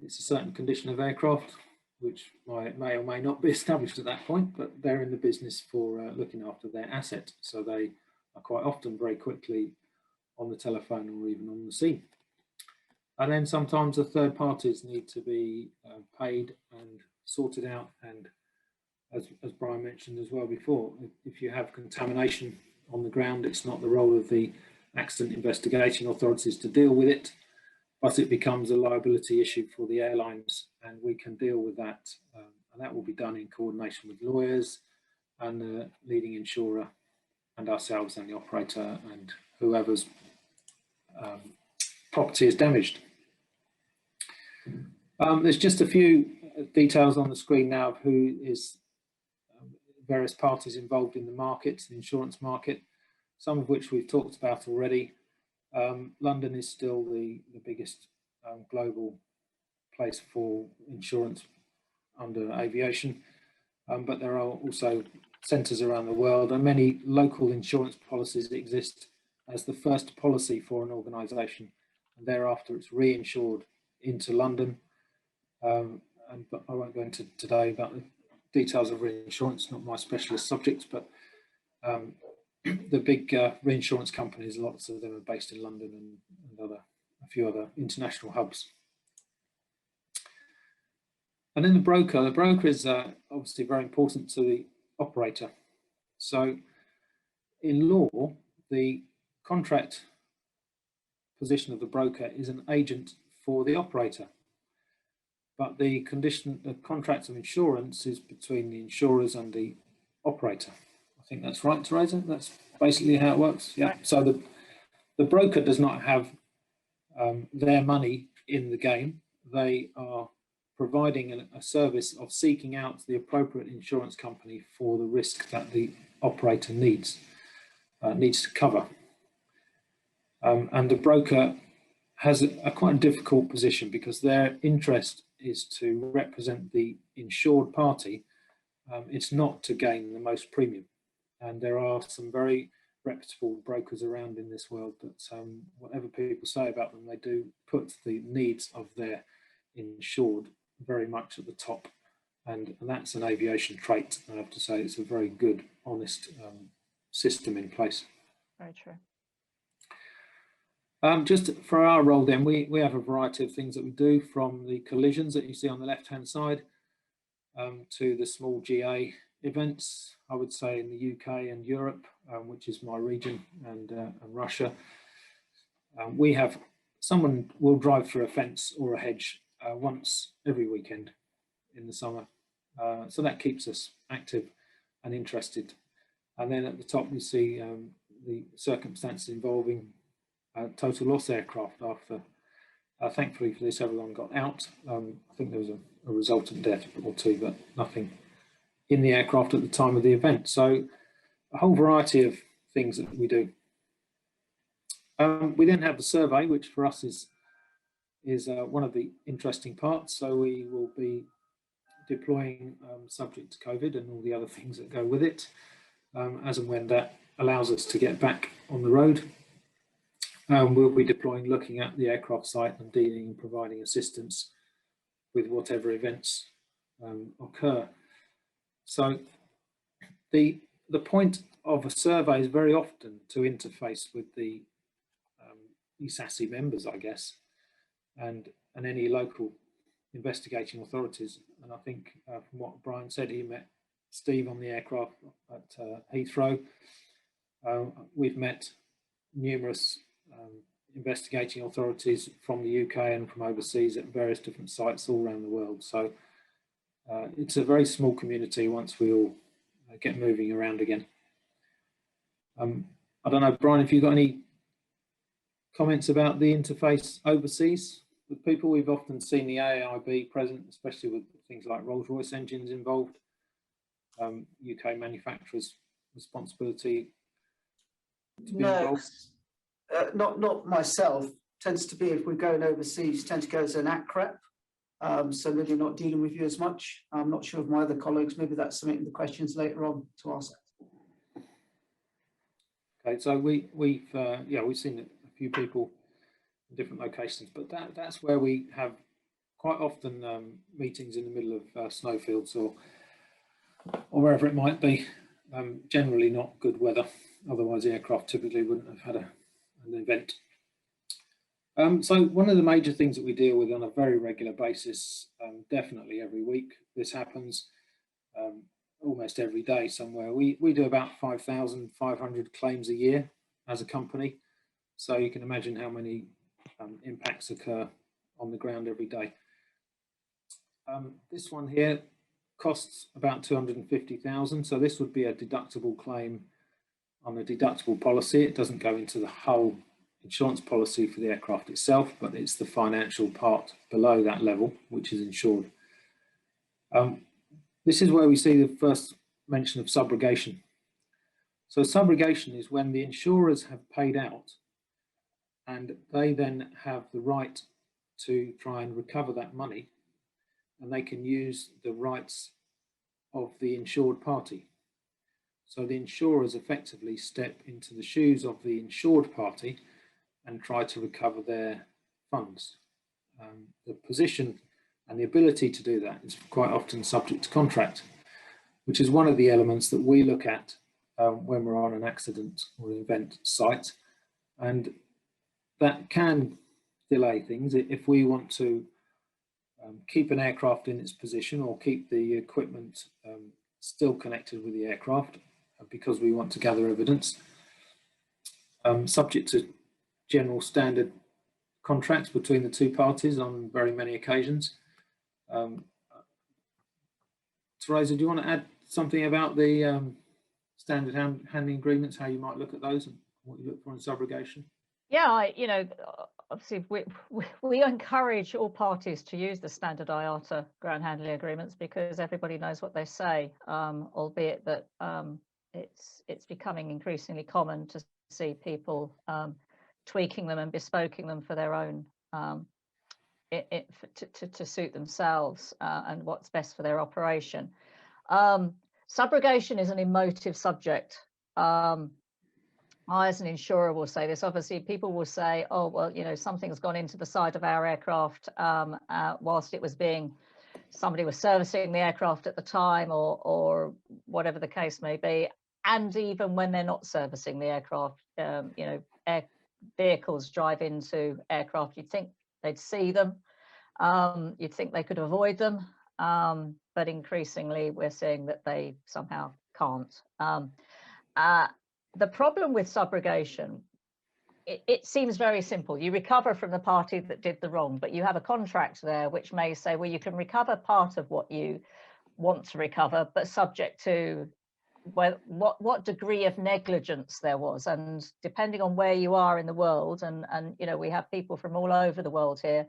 certain condition of aircraft, which may or may not be established at that point, but they're in the business for looking after their asset. So they are quite often very quickly on the telephone or even on the scene. And then sometimes the third parties need to be paid and sorted out. And as Brian mentioned as well before, if you have contamination on the ground, it's not the role of the accident investigation authorities to deal with it, but it becomes a liability issue for the airlines, and we can deal with that. And that will be done in coordination with lawyers and the leading insurer and ourselves and the operator and whoever's property is damaged. There's just a few details on the screen now of who is various parties involved in the market, the insurance market, some of which we've talked about already. London is still the biggest global place for insurance under aviation, but there are also centres around the world, and many local insurance policies exist as the first policy for an organisation, and thereafter it's reinsured into London. But I won't go into today about the details of reinsurance, not my specialist subject, but the big reinsurance companies, lots of them are based in London and a few other international hubs. And then the broker is obviously very important to the operator. So in law, the contract position of the broker is an agent for the operator. But the contract of insurance is between the insurers and the operator. I think that's right, Teresa. That's basically how it works. Yeah. So the broker does not have their money in the game. They are providing a service of seeking out the appropriate insurance company for the risk that the operator needs to cover. And the broker has a quite difficult position because their interest is to represent the insured party. It's not to gain the most premium. And there are some very reputable brokers around in this world that whatever people say about them, they do put the needs of their insured very much at the top. And that's an aviation trait. I have to say it's a very good, honest system in place. Very true. Just for our role then, we have a variety of things that we do, from the collisions that you see on the left-hand side to the small GA events, I would say in the UK and Europe, which is my region, and Russia. We have someone will drive through a fence or a hedge once every weekend in the summer. So that keeps us active and interested. And then at the top you see the circumstances involving total loss aircraft after, thankfully for this, everyone got out. I think there was a resultant death or two, but nothing in the aircraft at the time of the event. So a whole variety of things that we do. We then have the survey, which for us is one of the interesting parts. So we will be deploying subject to COVID and all the other things that go with it, as and when that allows us to get back on the road. We'll be deploying, looking at the aircraft site and dealing and providing assistance with whatever events occur. So the point of a survey is very often to interface with the ESASI members, I guess, and any local investigating authorities. And I think from what Brian said, he met Steve on the aircraft at Heathrow. We've met numerous investigating authorities from the UK and from overseas at various different sites all around the world. So it's a very small community once we all get moving around again. I don't know, Brian, if you've got any comments about the interface overseas with people. We've often seen the AIB present, especially with things like Rolls-Royce engines involved. UK manufacturers' responsibility to be involved. Not myself. Tends to be, if we're going overseas, tend to go as an ACREP. So maybe not dealing with you as much. I'm not sure of my other colleagues. Maybe that's something in the questions later on to ask. Okay, so we've seen a few people in different locations, but that's where we have quite often meetings in the middle of snowfields or wherever it might be. Generally not good weather, otherwise the aircraft typically wouldn't have had an event. So one of the major things that we deal with on a very regular basis, definitely every week, this happens almost every day somewhere. We do about 5,500 claims a year as a company. So you can imagine how many impacts occur on the ground every day. This one here costs about 250,000. So this would be a deductible claim on a deductible policy. It doesn't go into the whole insurance policy for the aircraft itself, but it's the financial part below that level, which is insured. This is where we see the first mention of subrogation. So subrogation is when the insurers have paid out and they then have the right to try and recover that money, and they can use the rights of the insured party. So the insurers effectively step into the shoes of the insured party and try to recover their funds. The position and the ability to do that is quite often subject to contract, which is one of the elements that we look at when we're on an accident or an event site. And that can delay things if we want to keep an aircraft in its position or keep the equipment still connected with the aircraft because we want to gather evidence, subject to general standard contracts between the two parties on very many occasions. Teresa, do you want to add something about the standard handling agreements, how you might look at those and what you look for in subrogation? Yeah, obviously we encourage all parties to use the standard IATA ground handling agreements because everybody knows what they say, albeit that it's becoming increasingly common to see people tweaking them and bespoking them for their own to suit themselves and what's best for their operation. Subrogation is an emotive subject. I, as an insurer, will say this. Obviously, people will say, oh, well, something's gone into the side of our aircraft whilst it was somebody was servicing the aircraft at the time or whatever the case may be. And even when they're not servicing the aircraft, air vehicles drive into aircraft, you'd think they'd see them. You'd think they could avoid them. But increasingly, we're seeing that they somehow can't. The problem with subrogation, it seems very simple. You recover from the party that did the wrong, but you have a contract there which may say, well, you can recover part of what you want to recover, but subject to what degree of negligence there was. And depending on where you are in the world, and we have people from all over the world here,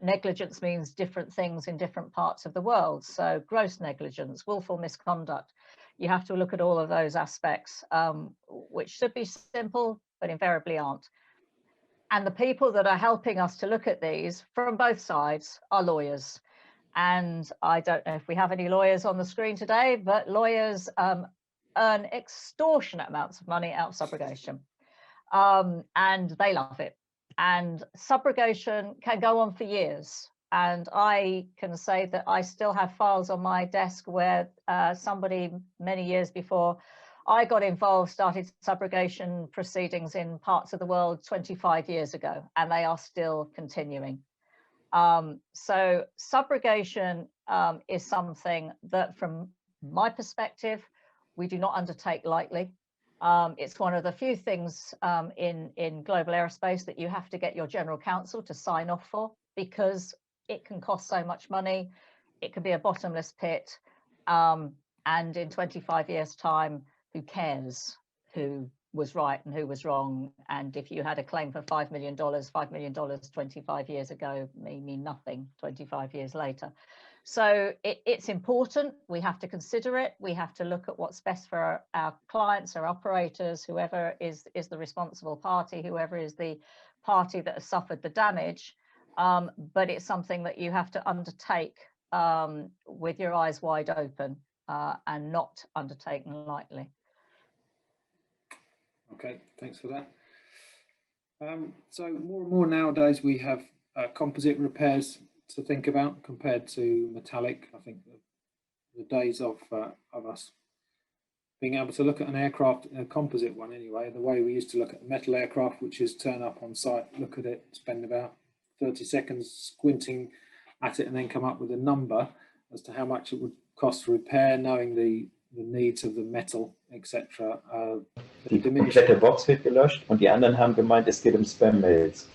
negligence means different things in different parts of the world. So gross negligence, willful misconduct. You have to look at all of those aspects, which should be simple, but invariably aren't. And the people that are helping us to look at these from both sides are lawyers. And I don't know if we have any lawyers on the screen today, but lawyers earn extortionate amounts of money out of subrogation. And they love it. And subrogation can go on for years. And I can say that I still have files on my desk where somebody many years before I got involved started subrogation proceedings in parts of the world 25 years ago, and they are still continuing. So subrogation is something that, from my perspective, we do not undertake lightly. It's one of the few things in global aerospace that you have to get your general counsel to sign off for, because it can cost so much money. It can be a bottomless pit. And in 25 years' time, who cares who was right and who was wrong? And if you had a claim for $5 million 25 years ago may mean nothing 25 years later. So it's important. We have to consider it. We have to look at what's best for our clients, our operators, whoever is the responsible party, whoever is the party that has suffered the damage. But it's something that you have to undertake with your eyes wide open and not undertaken lightly. Okay, thanks for that. So more and more nowadays we have composite repairs to think about compared to metallic. I think the days of us being able to look at an aircraft, a composite one anyway, the way we used to look at a metal aircraft, which is turn up on site, look at it, spend about 30 seconds squinting at it and then come up with a number as to how much it would cost to repair, knowing the needs of the metal, etc. Die komplette Box wird gelöscht und die anderen haben gemeint, es geht um Spam-Mails.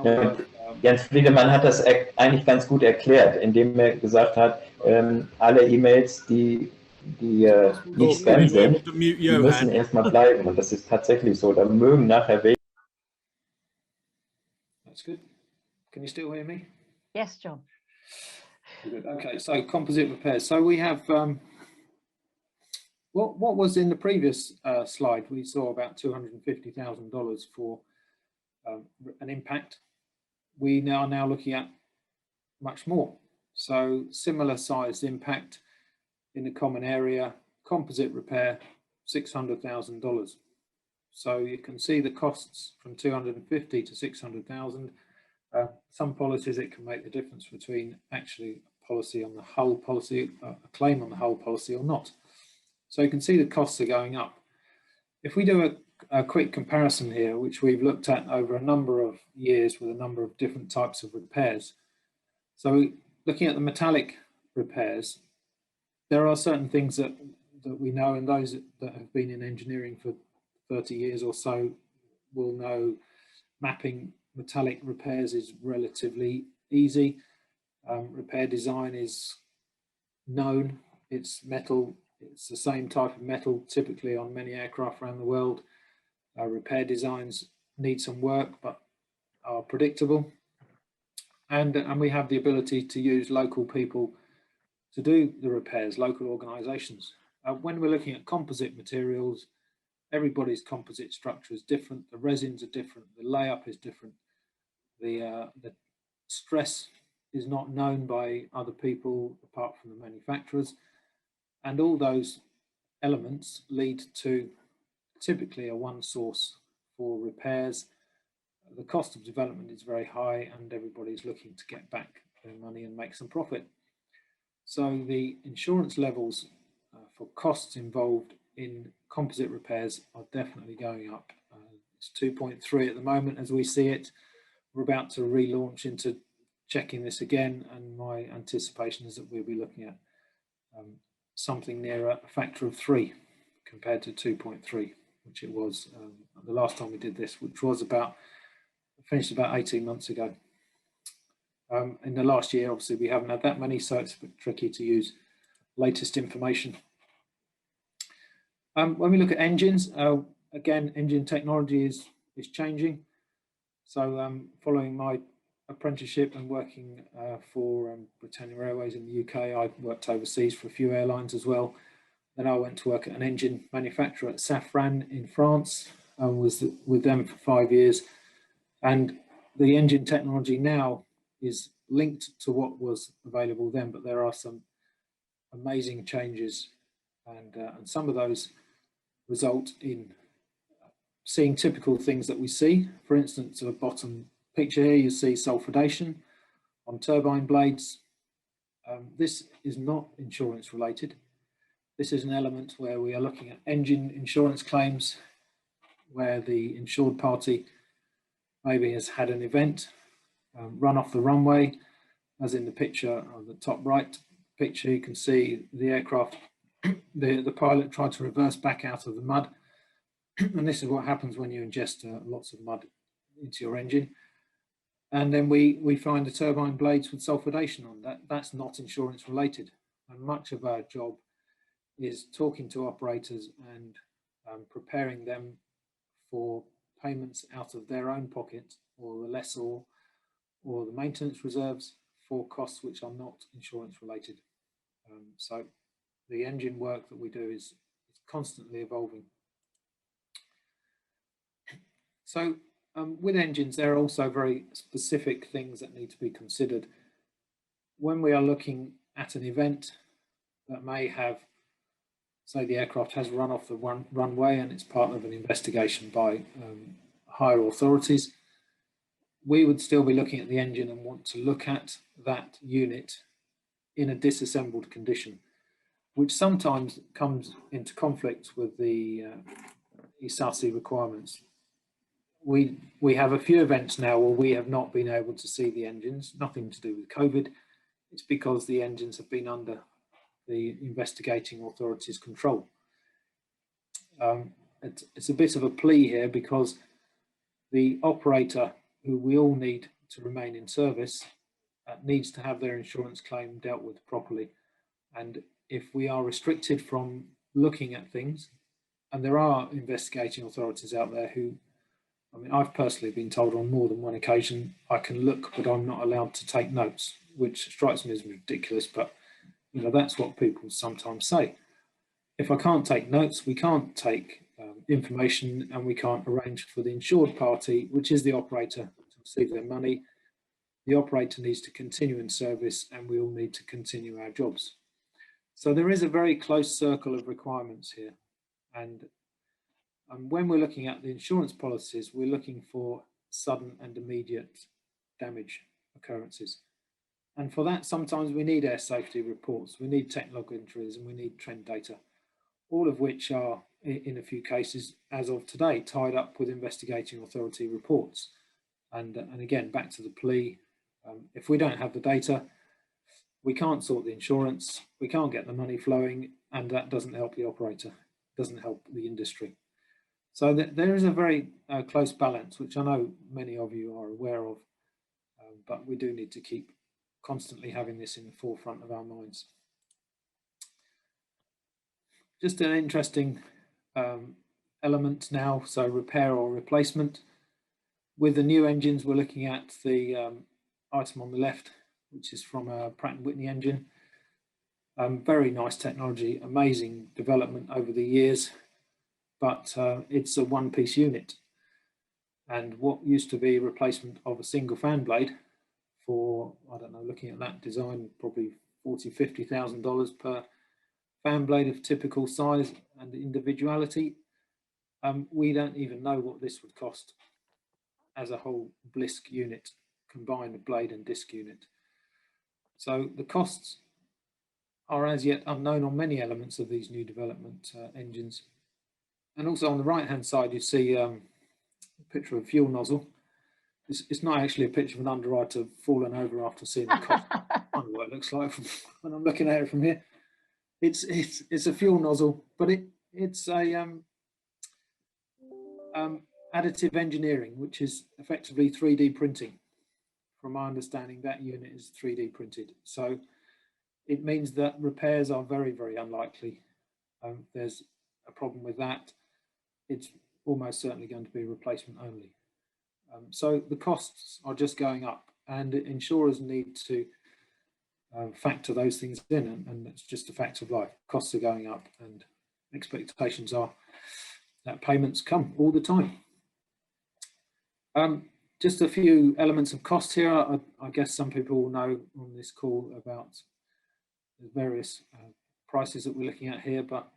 Ja, Jens Friedemann hat das eigentlich ganz gut erklärt, indem er gesagt hat, alle E-Mails, die nicht Spam sind, die müssen erstmal bleiben. Und das ist tatsächlich so. Da mögen nachher welche. That's good. Can you still hear me? Yes, John. Good. Okay, so composite repairs. So we have what was in the previous slide? We saw about $250,000 for an impact. We are now looking at much more. So similar sized impact in the common area, composite repair, $600,000. So you can see the costs from 250 to 600,000. Some policies, it can make the difference between actually a policy on the hull policy, a claim on the hull policy or not. So you can see the costs are going up. If we do a quick comparison here, which we've looked at over a number of years with a number of different types of repairs, So looking at the metallic repairs, there are certain things that we know, and those that have been in engineering for 30 years or so will know mapping metallic repairs is relatively easy. Repair design is known. It's metal. It's the same type of metal typically on many aircraft around the world. Repair designs need some work but are predictable. And we have the ability to use local people to do the repairs, local organisations. When we're looking at composite materials, everybody's composite structure is different. The resins are different. The layup is different. The stress is not known by other people apart from the manufacturers. And all those elements lead to typically a one source for repairs. The cost of development is very high and everybody's looking to get back their money and make some profit. So the insurance levels for costs involved in composite repairs are definitely going up. It's 2.3 at the moment as we see it. We're about to relaunch into checking this again, and my anticipation is that we'll be looking at something near a factor of 3 compared to 2.3, which it was the last time we did this, which was finished about 18 months ago. In the last year, obviously, we haven't had that many, so it's a bit tricky to use latest information. When we look at engines, again, engine technology is changing. So following my apprenticeship and working for Britannia Airways in the UK, I worked overseas for a few airlines as well. Then I went to work at an engine manufacturer at Safran in France. I was with them for 5 years. And the engine technology now is linked to what was available then, but there are some amazing changes, and some of those result in seeing typical things that we see. For instance, the bottom picture here, you see sulfidation on turbine blades. This is not insurance related. This is an element where we are looking at engine insurance claims where the insured party maybe has had an event, run off the runway, as in the picture on the top right picture, you can see the aircraft, the pilot tried to reverse back out of the mud. And this is what happens when you ingest lots of mud into your engine. And then we find the turbine blades with sulfidation on that. That's not insurance related. And much of our job is talking to operators and preparing them for payments out of their own pocket, or the lessor, or the maintenance reserves for costs which are not insurance related. So the engine work that we do is constantly evolving. So with engines, there are also very specific things that need to be considered. When we are looking at an event that may have, say the aircraft has run off the runway and it's part of an investigation by higher authorities, we would still be looking at the engine and want to look at that unit in a disassembled condition, which sometimes comes into conflict with the ESASI requirements. We have a few events now where we have not been able to see the engines, nothing to do with COVID. It's because the engines have been under the investigating authorities' control. It's a bit of a plea here because the operator, who we all need to remain in service, needs to have their insurance claim dealt with properly. And if we are restricted from looking at things, and there are investigating authorities out there who, I mean, I've personally been told on more than one occasion, I can look, but I'm not allowed to take notes, which strikes me as ridiculous, but you know, that's what people sometimes say. If I can't take notes, we can't take information, and we can't arrange for the insured party, which is the operator, to receive their money. The operator needs to continue in service, and we all need to continue our jobs. So there is a very close circle of requirements here. And when we're looking at the insurance policies, we're looking for sudden and immediate damage occurrences. And for that, sometimes we need air safety reports, we need tech log entries, and we need trend data, all of which are, in a few cases, as of today, tied up with investigating authority reports. And again, back to the plea, If we don't have the data, we can't sort the insurance, we can't get the money flowing, and that doesn't help the operator, doesn't help the industry. So there is a very close balance, which I know many of you are aware of, but we do need to keep constantly having this in the forefront of our minds. Just an interesting element now, so repair or replacement. With the new engines, we're looking at the item on the left, which is from a Pratt & Whitney engine. Very nice technology, amazing development over the years, but it's a one-piece unit. And what used to be replacement of a single fan blade for, I don't know, looking at that design, probably $40,000, $50,000 per fan blade of typical size and individuality. We don't even know what this would cost as a whole blisk unit, combined blade and disc unit. So the costs are as yet unknown on many elements of these new development engines. And also on the right hand side, you see a picture of a fuel nozzle. It's not actually a picture of an underwriter fallen over after seeing the cost. I don't know what it looks like when I'm looking at it from here. It's a fuel nozzle, but it's a additive engineering, which is effectively 3D printing. From my understanding, that unit is 3D printed. So it means that repairs are very, very unlikely. There's a problem with that. It's almost certainly going to be replacement only. So the costs are just going up, and insurers need to factor those things in, and it's just a fact of life. Costs are going up, and expectations are that payments come all the time. Just a few elements of cost here. I guess some people will know on this call about the various prices that we're looking at here, but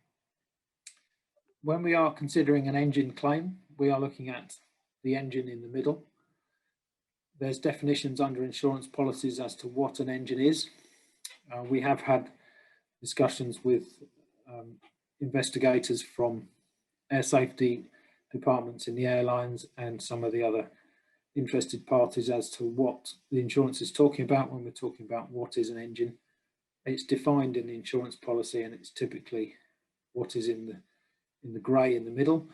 when we are considering an engine claim, we are looking at the engine in the middle. There's definitions under insurance policies as to what an engine is. We have had discussions with investigators from air safety departments in the airlines and some of the other interested parties as to what the insurance is talking about when we're talking about what is an engine. It's defined in the insurance policy, and it's typically what is in the grey in the middle,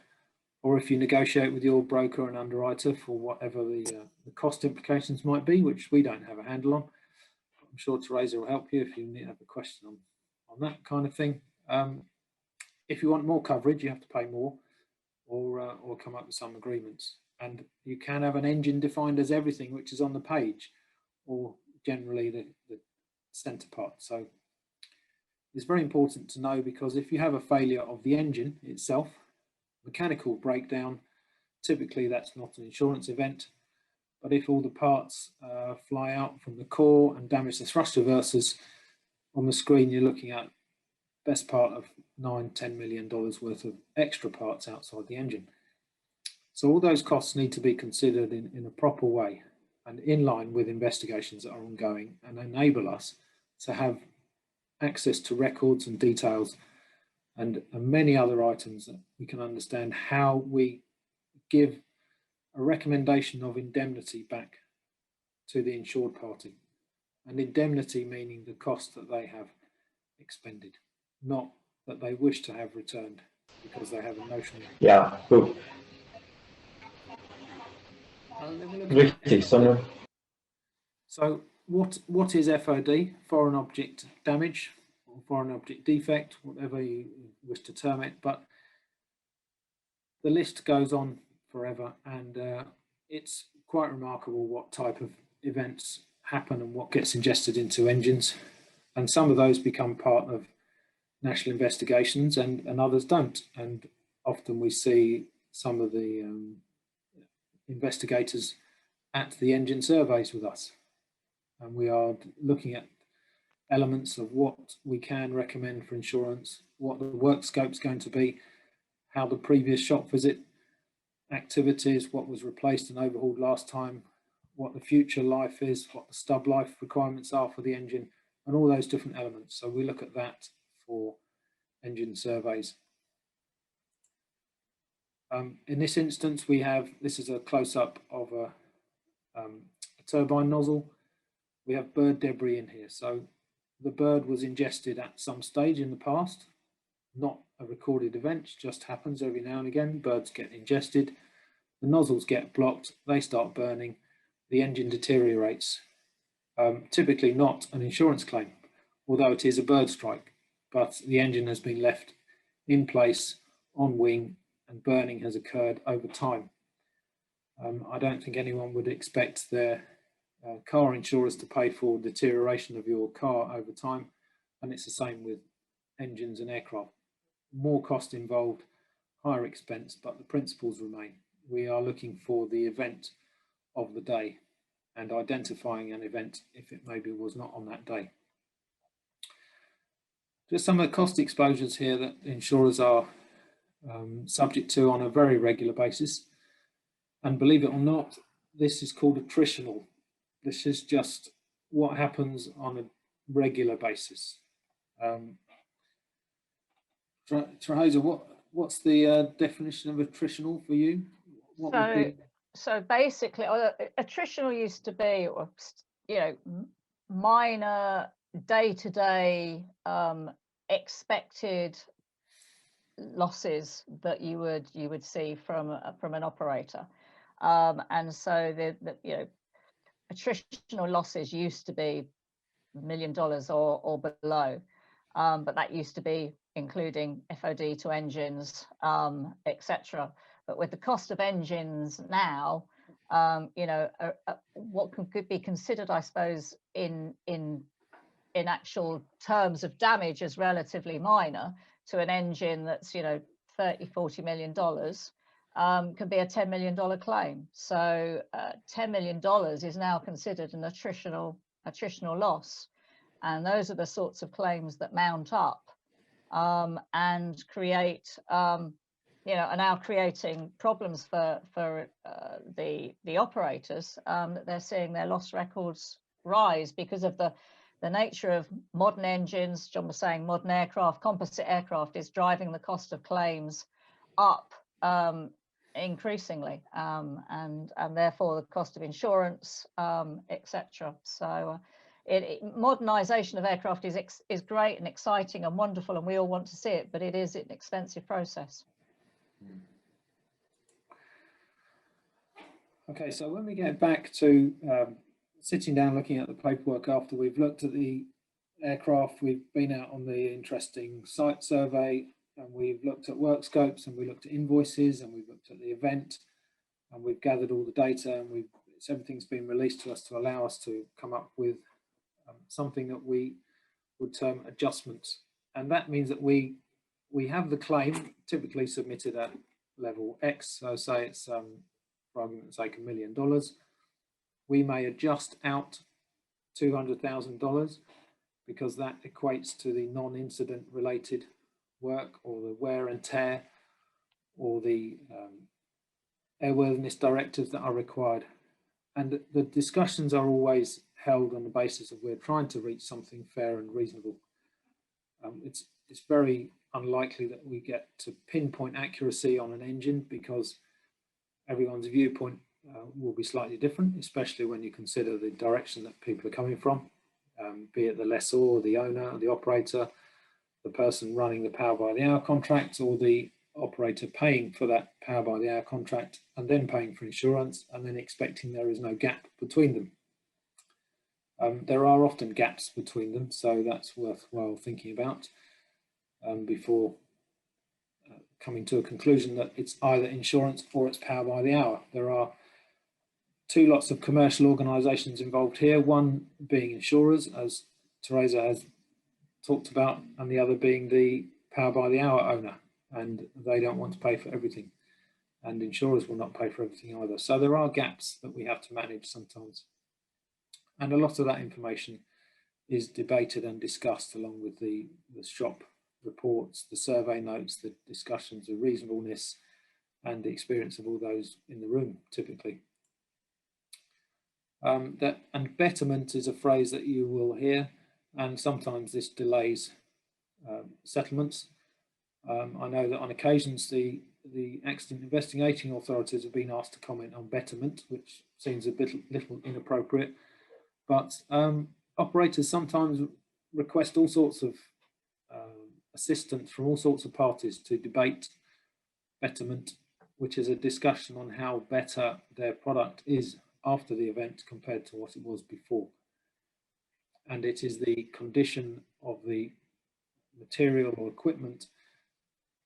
or if you negotiate with your broker and underwriter for whatever the cost implications might be, which we don't have a handle on. I'm sure Teresa will help you if you have a question on that kind of thing. If you want more coverage, you have to pay more, or come up with some agreements. And you can have an engine defined as everything which is on the page, or generally the centre part. So it's very important to know, because if you have a failure of the engine itself, mechanical breakdown, typically that's not an insurance event. But if all the parts fly out from the core and damage the thrust reversers, on the screen you're looking at best part of $9–10 million worth of extra parts outside the engine. So all those costs need to be considered in a proper way and in line with investigations that are ongoing, and enable us to have access to records and details and many other items that we can understand how we give a recommendation of indemnity back to the insured party. And indemnity meaning the cost that they have expended, not that they wish to have returned because they have a notion. Ja, gut. Richtig, so what is FOD? Foreign object damage, or foreign object defect, whatever you wish to term it, but the list goes on forever, and it's quite remarkable what type of events happen and what gets ingested into engines, and some of those become part of national investigations and others don't, and often we see some of the investigators at the engine surveys with us, and we are looking at elements of what we can recommend for insurance, what the work scope is going to be, how the previous shop visit activities, what was replaced and overhauled last time, what the future life is, what the stub life requirements are for the engine, and all those different elements. So we look at that for engine surveys. In this instance, this is a close-up of a turbine nozzle. we have bird debris in here. So the bird was ingested at some stage in the past, not a recorded event, just happens every now and again. Birds get ingested, the nozzles get blocked, they start burning, the engine deteriorates. Typically not an insurance claim, although it is a bird strike, but the engine has been left in place on wing and burning has occurred over time. I don't think anyone would expect their car insurers to pay for deterioration of your car over time, and it's the same with engines and aircraft. More cost involved, higher expense, but the principles remain. We are looking for the event of the day and identifying an event if it maybe was not on that day. Just some of the cost exposures here that insurers are subject to on a very regular basis. And believe it or not, this is called attritional. This is just what happens on a regular basis. Teresa, what's the definition of attritional for you? So basically, attritional used to be, minor day-to-day expected losses that you would see from an operator, and so the attritional losses used to be $1 million or below, but that used to be including FOD to engines, etc. But with the cost of engines now, what could be considered, I suppose, in actual terms of damage as relatively minor to an engine that's, $30–40 million, could be a $10 million claim. So $10 million is now considered an attritional loss. And those are the sorts of claims that mount up and create, are now creating problems for the operators, that they're seeing their loss records rise because of the nature of modern engines. John was saying modern aircraft, composite aircraft is driving the cost of claims up increasingly, and therefore the cost of insurance, etc. So modernization of aircraft is great and exciting and wonderful, and we all want to see it, but it is an expensive process. Okay, so when we get back to sitting down looking at the paperwork after we've looked at the aircraft, we've been out on the interesting site survey, and we've looked at work scopes, and we looked at invoices, and we've looked at the event, and we've gathered all the data, and everything's been released to us to allow us to come up with something that we would term adjustments. And that means that we have the claim typically submitted at level X, so say it's for argument's sake $1 million. We may adjust out $200,000 because that equates to the non-incident related work or the wear and tear or the airworthiness directives that are required. And the discussions are always held on the basis of we're trying to reach something fair and reasonable. It's very unlikely that we get to pinpoint accuracy on an engine because everyone's viewpoint will be slightly different, especially when you consider the direction that people are coming from, be it the lessor, the owner, the operator, the person running the power by the hour contract, or the operator paying for that power by the hour contract and then paying for insurance and then expecting there is no gap between them. There are often gaps between them, so that's worthwhile thinking about before coming to a conclusion that it's either insurance or it's power by the hour. There are two lots of commercial organisations involved here, one being insurers, as Teresa has talked about, and the other being the power by the hour owner, and they don't want to pay for everything, and insurers will not pay for everything either. So there are gaps that we have to manage sometimes, and a lot of that information is debated and discussed along with the shop reports, the survey notes, the discussions of reasonableness, and the experience of all those in the room typically. And betterment is a phrase that you will hear, and sometimes this delays settlements. I know that on occasions the accident investigating authorities have been asked to comment on betterment, which seems a little inappropriate. But operators sometimes request all sorts of assistance from all sorts of parties to debate betterment, which is a discussion on how better their product is after the event compared to what it was before. And it is the condition of the material or equipment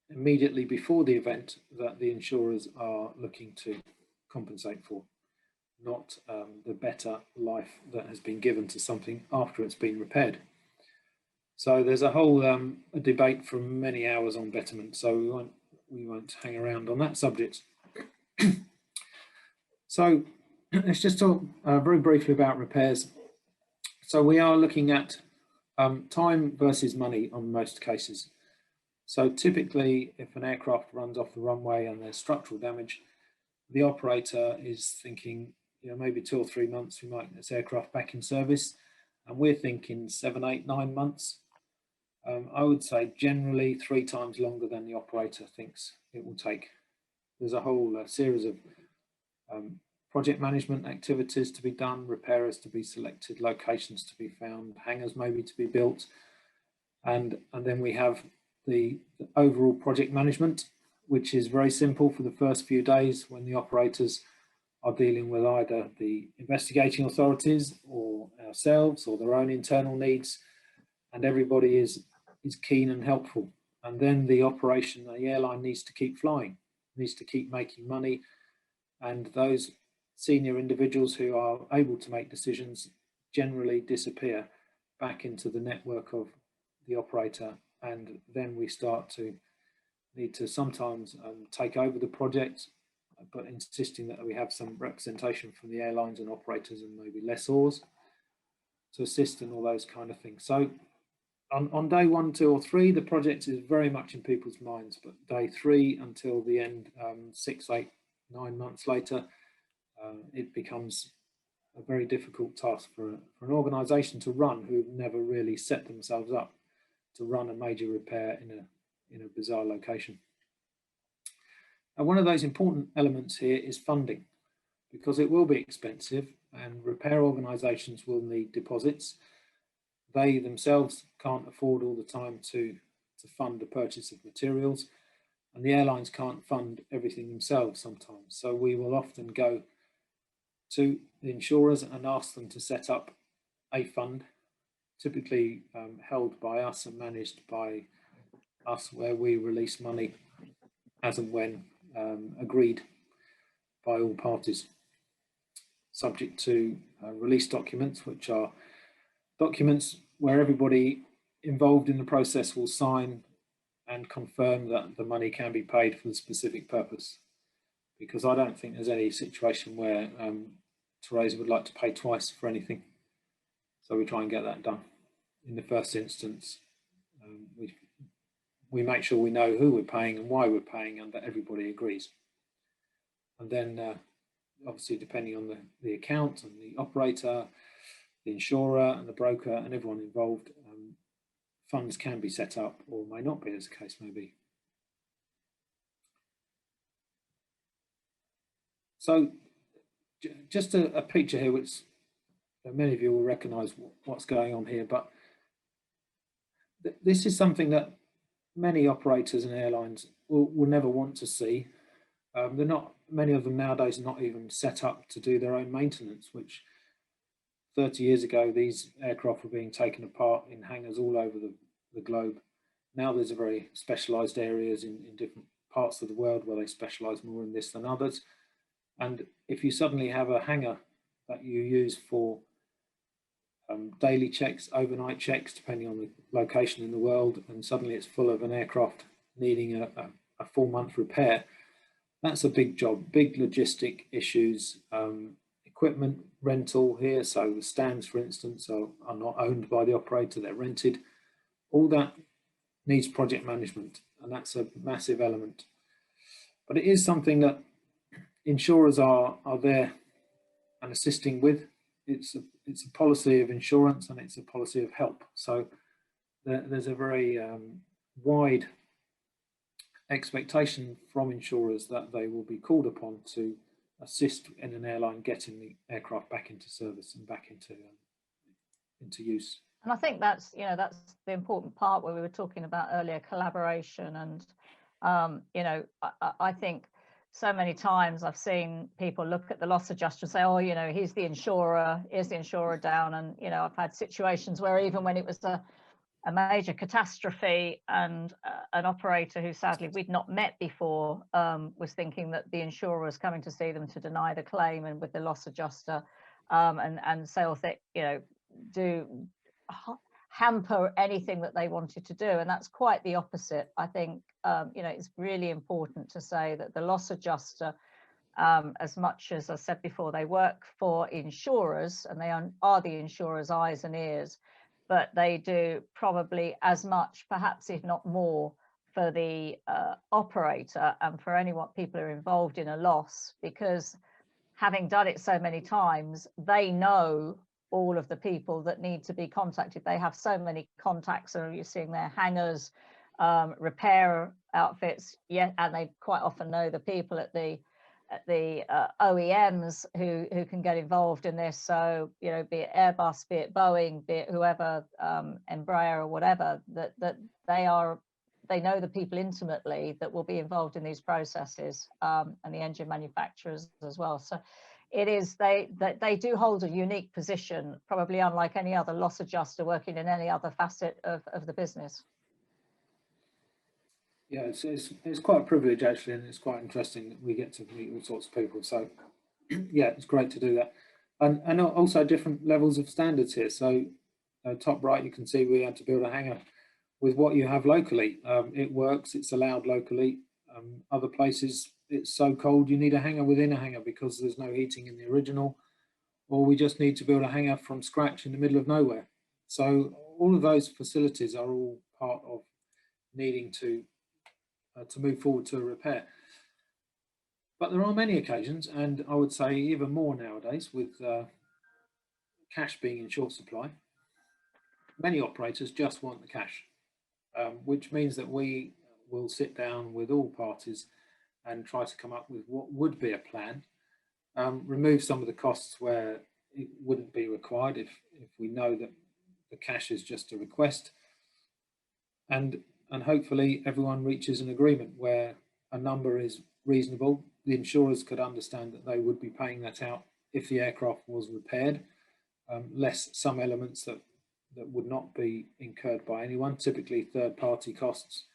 immediately before the event that the insurers are looking to compensate for, not the better life that has been given to something after it's been repaired. So there's a whole a debate for many hours on betterment, so we won't hang around on that subject. So let's just talk very briefly about repairs. So we are looking at time versus money on most cases. So typically, if an aircraft runs off the runway and there's structural damage, the operator is thinking, you know, maybe 2 or 3 months, we might get this aircraft back in service. And we're thinking 7, 8, 9 months. I would say generally 3 times longer than the operator thinks it will take. There's a whole series of project management activities to be done, repairers to be selected, locations to be found, hangars maybe to be built. And then we have the overall project management, which is very simple for the first few days when the operators are dealing with either the investigating authorities or ourselves or their own internal needs, and everybody is keen and helpful. And then the operation, the airline needs to keep flying, needs to keep making money, and those senior individuals who are able to make decisions generally disappear back into the network of the operator, and then we start to need to sometimes take over the project, but insisting that we have some representation from the airlines and operators and maybe lessors to assist in all those kind of things. So on day 1, 2 or 3, the project is very much in people's minds, but day 3 until the end, 6, 8, 9 months later, it becomes a very difficult task for an organisation to run who've never really set themselves up to run a major repair in a bizarre location. And one of those important elements here is funding, because it will be expensive and repair organisations will need deposits. They themselves can't afford all the time to fund the purchase of materials, and the airlines can't fund everything themselves sometimes. So we will often go to the insurers and ask them to set up a fund, typically held by us and managed by us, where we release money as and when agreed by all parties, subject to release documents, which are documents where everybody involved in the process will sign and confirm that the money can be paid for the specific purpose. Because I don't think there's any situation where Theresa would like to pay twice for anything. So we try and get that done. In the first instance, we make sure we know who we're paying and why we're paying, and that everybody agrees. And then obviously depending on the account and the operator, the insurer and the broker and everyone involved, funds can be set up or may not be, as the case may be. So just a picture here, which many of you will recognise what's going on here, but this is something that many operators and airlines will never want to see. They're not, many of them nowadays are not even set up to do their own maintenance, which 30 years ago, these aircraft were being taken apart in hangars all over the globe. Now there's a very specialised areas in different parts of the world where they specialise more in this than others. And if you suddenly have a hangar that you use for daily checks, overnight checks, depending on the location in the world, and suddenly it's full of an aircraft needing a 4-month repair, that's a big job, big logistic issues, equipment rental here. So the stands, for instance, are not owned by the operator, they're rented. All that needs project management, and that's a massive element. But it is something that insurers are there and assisting with. It's a policy of insurance and it's a policy of help. So there's a very wide expectation from insurers that they will be called upon to assist in an airline getting the aircraft back into service and back into into use. And I think that's, you know, that's the important part where we were talking about earlier, collaboration. And, you know, I think so many times I've seen people look at the loss adjuster and say, oh, you know, he's the insurer down. And, you know, I've had situations where even when it was a major catastrophe and an operator who sadly we'd not met before was thinking that the insurer was coming to see them to deny the claim, and with the loss adjuster and sales that, you know, do hamper anything that they wanted to do. And that's quite the opposite. I think, you know, it's really important to say that the loss adjuster, as much as I said before, they work for insurers and they are the insurer's eyes and ears, but they do probably as much, perhaps if not more, for the operator and for people who are involved in a loss, because having done it so many times, they know all of the people that need to be contacted. They have so many contacts, so you're seeing their hangars, repair outfits, yeah, and they quite often know the people at the OEMs who can get involved in this. So, you know, be it Airbus, be it Boeing, be it whoever, Embraer or whatever, that they know the people intimately that will be involved in these processes, and the engine manufacturers as well. So it is, they do hold a unique position, probably unlike any other loss adjuster working in any other facet of the business. Yeah, it's quite a privilege actually, and it's quite interesting that we get to meet all sorts of people. So yeah, it's great to do that. And also different levels of standards here. So top right, you can see we had to build a hangar with what you have locally. It works, it's allowed locally. Other places, it's so cold you need a hangar within a hangar because there's no heating in the original, or we just need to build a hangar from scratch in the middle of nowhere. So all of those facilities are all part of needing to move forward to a repair. But there are many occasions, and I would say even more nowadays, with cash being in short supply, many operators just want the cash, which means that we will sit down with all parties and try to come up with what would be a plan, remove some of the costs where it wouldn't be required if we know that the cash is just a request, and hopefully everyone reaches an agreement where a number is reasonable. The insurers could understand that they would be paying that out if the aircraft was repaired, less some elements that would not be incurred by anyone, typically third-party costs.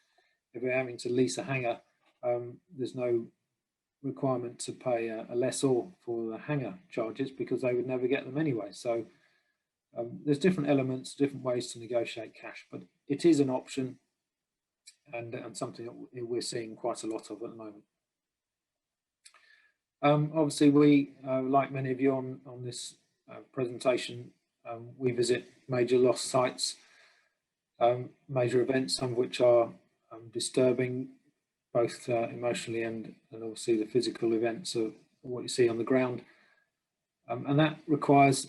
If we're having to lease a hangar, there's no requirement to pay a lessor for the hangar charges because they would never get them anyway. So there's different elements, different ways to negotiate cash, but it is an option and something that we're seeing quite a lot of at the moment. Obviously, we, like many of you on this presentation, we visit major loss sites, major events, some of which are disturbing, both emotionally and obviously the physical events of what you see on the ground. And that requires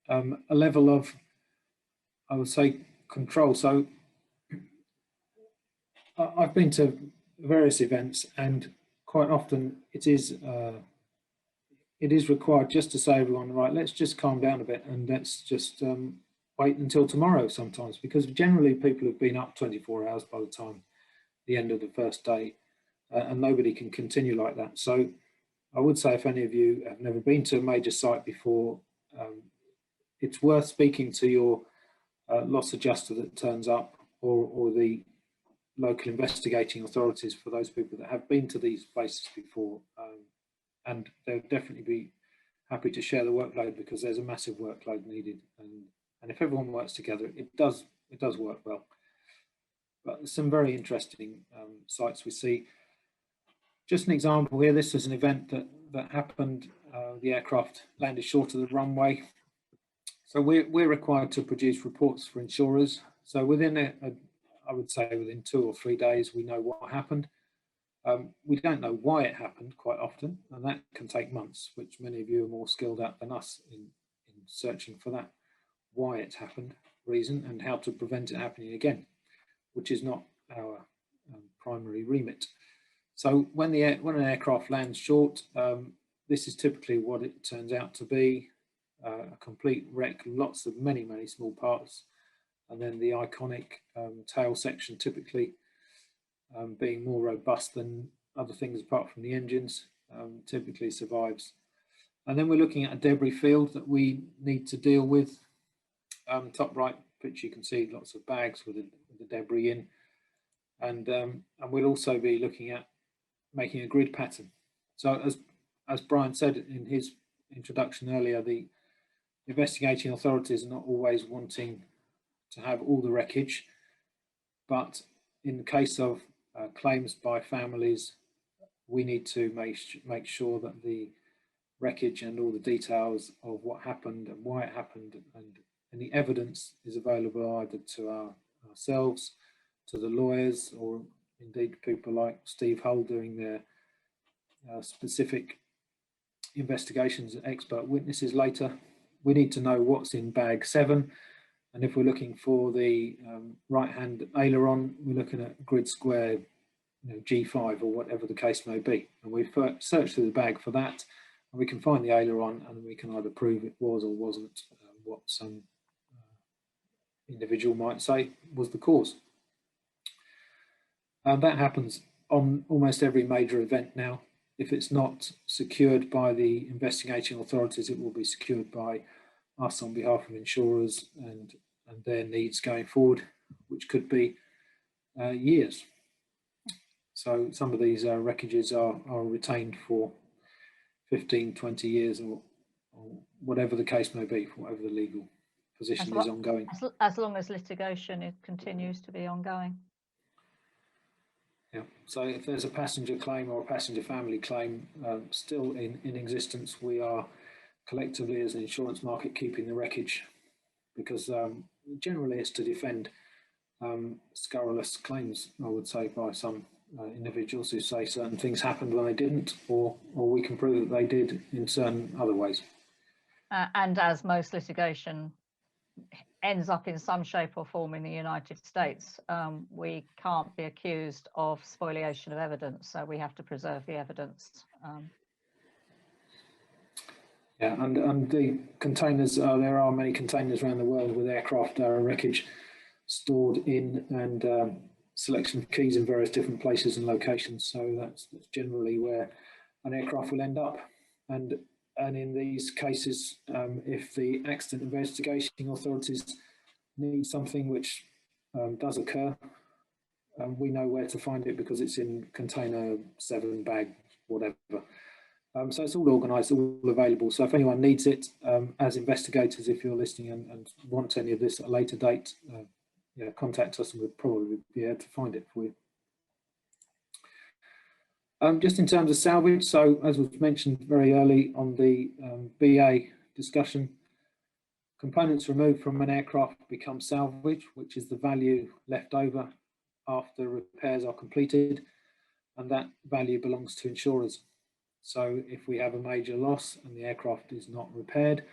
a level of, I would say, control. So I've been to various events, and quite often it is required just to say everyone, right, let's just calm down a bit and let's just wait until tomorrow sometimes, because generally people have been up 24 hours by the time the end of the first day, and nobody can continue like that. So I would say if any of you have never been to a major site before, it's worth speaking to your loss adjuster that turns up, or the local investigating authorities for those people that have been to these places before, and they'll definitely be happy to share the workload, because there's a massive workload needed, and if everyone works together, it does work well. But some very interesting sites we see. Just an example here, this is an event that happened. The aircraft landed short of the runway. So we're required to produce reports for insurers. So within I would say within 2 or 3 days, we know what happened. We don't know why it happened quite often, and that can take months, which many of you are more skilled at than us in searching for that why it happened reason and how to prevent it happening again, which is not our primary remit. So when an aircraft lands short, this is typically what it turns out to be. a complete wreck, lots of many small parts, and then the iconic tail section typically being more robust than other things apart from the engines, typically survives. And then we're looking at a debris field that we need to deal with. Top right picture, you can see lots of bags with the debris in, and we'll also be looking at making a grid pattern. So as Brian said in his introduction earlier, the investigating authorities are not always wanting to have all the wreckage, but in the case of claims by families, we need to make sure that the wreckage and all the details of what happened and why it happened and any evidence is available either to ourselves, to the lawyers, or indeed people like Steve Hull doing their specific investigations and expert witnesses later. We need to know what's in bag 7, and if we're looking for the right hand aileron, we're looking at grid square, G5 or whatever the case may be, and we search through the bag for that, and we can find the aileron, and we can either prove it was or wasn't what some individual might say was the cause. And that happens on almost every major event now. If it's not secured by the investigating authorities, it will be secured by us on behalf of insurers and their needs going forward, which could be years. So some of these wreckages are retained for 15, 20 years or whatever the case may be, whatever the legal position is ongoing. As long as litigation continues to be ongoing. Yeah, so if there's a passenger claim or a passenger family claim still in existence, we are collectively as an insurance market keeping the wreckage, because generally it's to defend scurrilous claims, I would say, by some individuals who say certain things happened when they didn't, or we can prove that they did in certain other ways. And as most litigation ends up in some shape or form in the United States, we can't be accused of spoliation of evidence, so we have to preserve the evidence. Yeah, and the containers, there are many containers around the world with aircraft wreckage stored in, and selection of keys in various different places and locations. So that's generally where an aircraft will end up. And in these cases, if the accident investigating authorities need something which does occur, we know where to find it because it's in container 7, bag, whatever. So it's all organised, all available. So if anyone needs it, as investigators, if you're listening and want any of this at a later date, contact us and we'll probably be able to find it for you. Just in terms of salvage, so as was mentioned very early on the BA discussion, components removed from an aircraft become salvage, which is the value left over after repairs are completed, and that value belongs to insurers. So if we have a major loss and the aircraft is not repaired,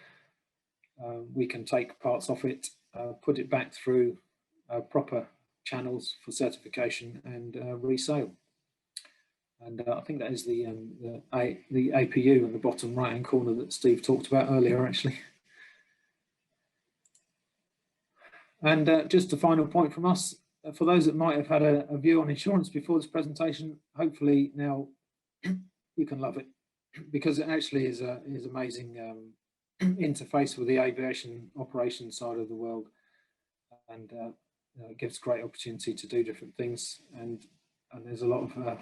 we can take parts off it, put it back through proper channels for certification and resale. And I think that is the APU in the bottom right hand corner that Steve talked about earlier, actually. And just a final point from us, for those that might have had a view on insurance before this presentation, hopefully now you can love it, because it actually is amazing interface with the aviation operations side of the world, and it gives great opportunity to do different things, and there's a lot of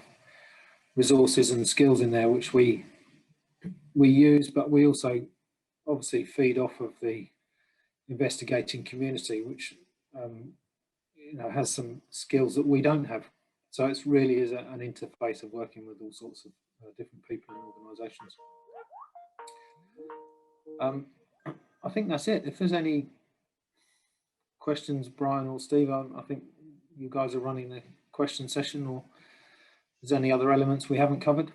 resources and skills in there which we use, but we also obviously feed off of the investigating community, which has some skills that we don't have. So it really is an interface of working with all sorts of different people and organisations. I think that's it. If there's any questions, Brian or Steve, I think you guys are running the question session, or is there any other elements we haven't covered?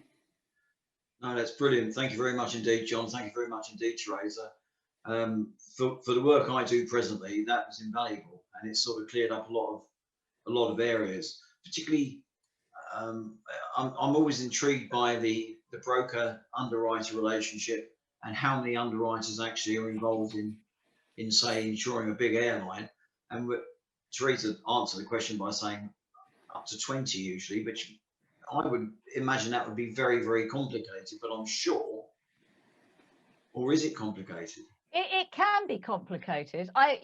No, that's brilliant. Thank you very much indeed, John. Thank you very much indeed, Teresa. For the work I do presently, that was invaluable, and it's sort of cleared up a lot of areas. Particularly, I'm always intrigued by the broker underwriter relationship and how many underwriters actually are involved in say insuring a big airline. And Teresa answered the question by saying up to 20 usually, but I would imagine that would be very, very complicated, but I'm sure, or is it complicated? It can be complicated. I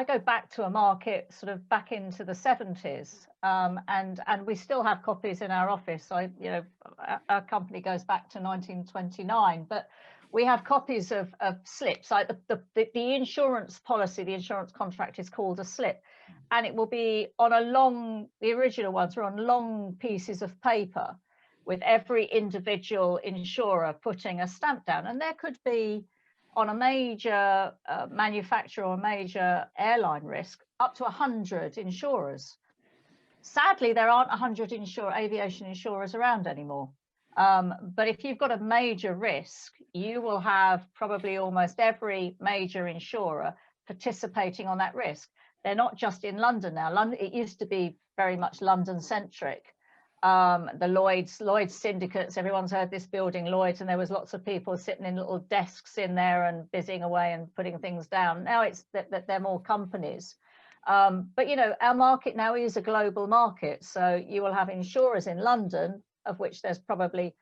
go back to a market sort of back into the 70s, and we still have copies in our office. Our company goes back to 1929, but we have copies of slips. Like the insurance policy, the insurance contract is called a slip, and it will be on the original ones are on long pieces of paper with every individual insurer putting a stamp down. And there could be, on a major manufacturer or major airline risk, up to 100 insurers. Sadly, there aren't 100 aviation insurers around anymore. But if you've got a major risk, you will have probably almost every major insurer participating on that risk. They're not just in London now. It used to be very much London-centric. The Lloyd's syndicates, everyone's heard this building, Lloyd's, and there was lots of people sitting in little desks in there and busying away and putting things down. Now it's that they're more companies. But our market now is a global market. So you will have insurers in London, of which there's probably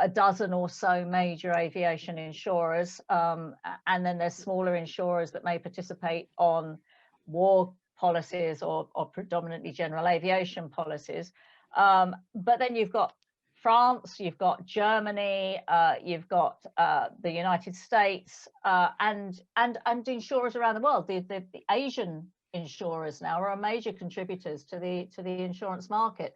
a dozen or so major aviation insurers. And then there's smaller insurers that may participate on war policies or predominantly general aviation policies. But then you've got France, you've got Germany, you've got the United States, and insurers around the world. The Asian insurers now are major contributors to the insurance market.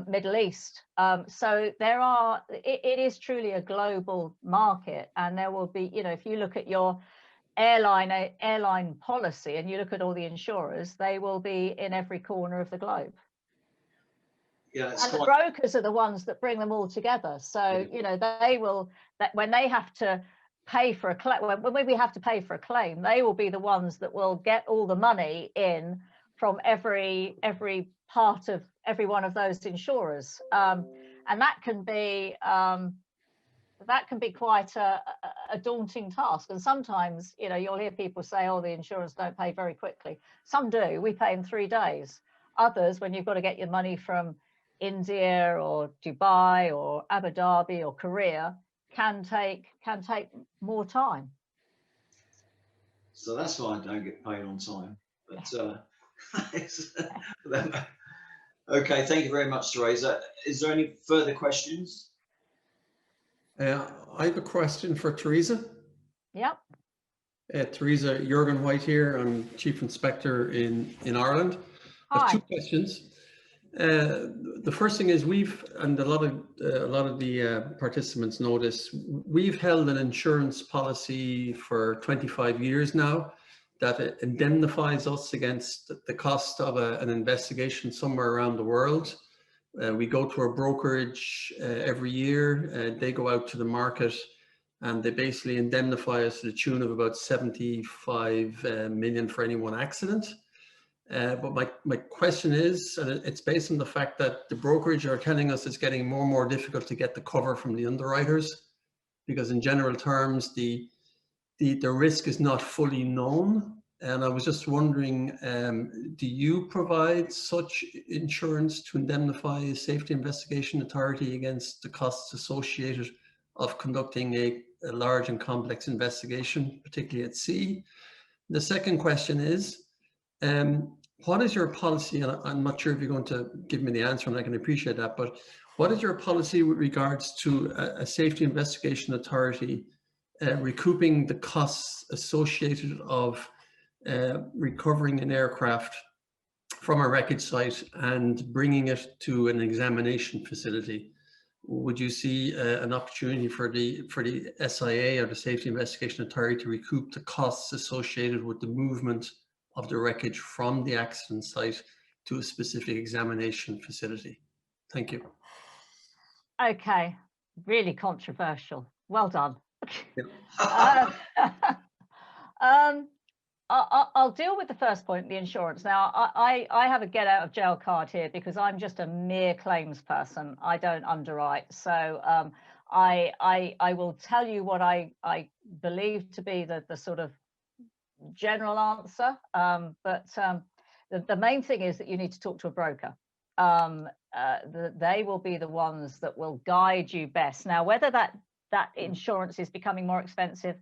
Middle East. So it is truly a global market, and there will be, if you look at your airline policy and you look at all the insurers, they will be in every corner of the globe. Yeah, and the brokers are the ones that bring them all together. So, they will, that when they have to pay for a claim, when we have to pay for a claim, they will be the ones that will get all the money in from every part of every one of those insurers. And that can be quite a daunting task. And sometimes, you'll hear people say, oh, the insurers don't pay very quickly. Some do. We pay in 3 days. Others, when you've got to get your money from India or Dubai or Abu Dhabi or Korea, can take more time. So that's why I don't get paid on time. But okay, thank you very much, Teresa. Is there any further questions? I have a question for Teresa. Yep. Teresa, Jürgen White here. I'm Chief Inspector in Ireland. I have 2 questions. The first thing is and a lot of the participants know this, we've held an insurance policy for 25 years now that indemnifies us against the cost of an investigation somewhere around the world. We go to a brokerage every year. They go out to the market and they basically indemnify us to the tune of about 75 million for any one accident. But my question is, and it's based on the fact that the brokerage are telling us it's getting more and more difficult to get the cover from the underwriters, because in general terms, the risk is not fully known. And I was just wondering, do you provide such insurance to indemnify a safety investigation authority against the costs associated of conducting a large and complex investigation, particularly at sea? The second question is, what is your policy? And I'm not sure if you're going to give me the answer, and I can appreciate that, but what is your policy with regards to a safety investigation authority recouping the costs associated of recovering an aircraft from a wreckage site and bringing it to an examination facility? Would you see an opportunity for the SIA or the Safety Investigation Authority to recoup the costs associated with the movement of the wreckage from the accident site to a specific examination facility? Thank you. Okay, really controversial. Well done. Yeah. I'll deal with the first point, the insurance. Now, I have a get out of jail card here because I'm just a mere claims person. I don't underwrite. So I will tell you what I believe to be the sort of general answer. But the main thing is that you need to talk to a broker. They will be the ones that will guide you best. Now, whether that insurance is becoming more expensive,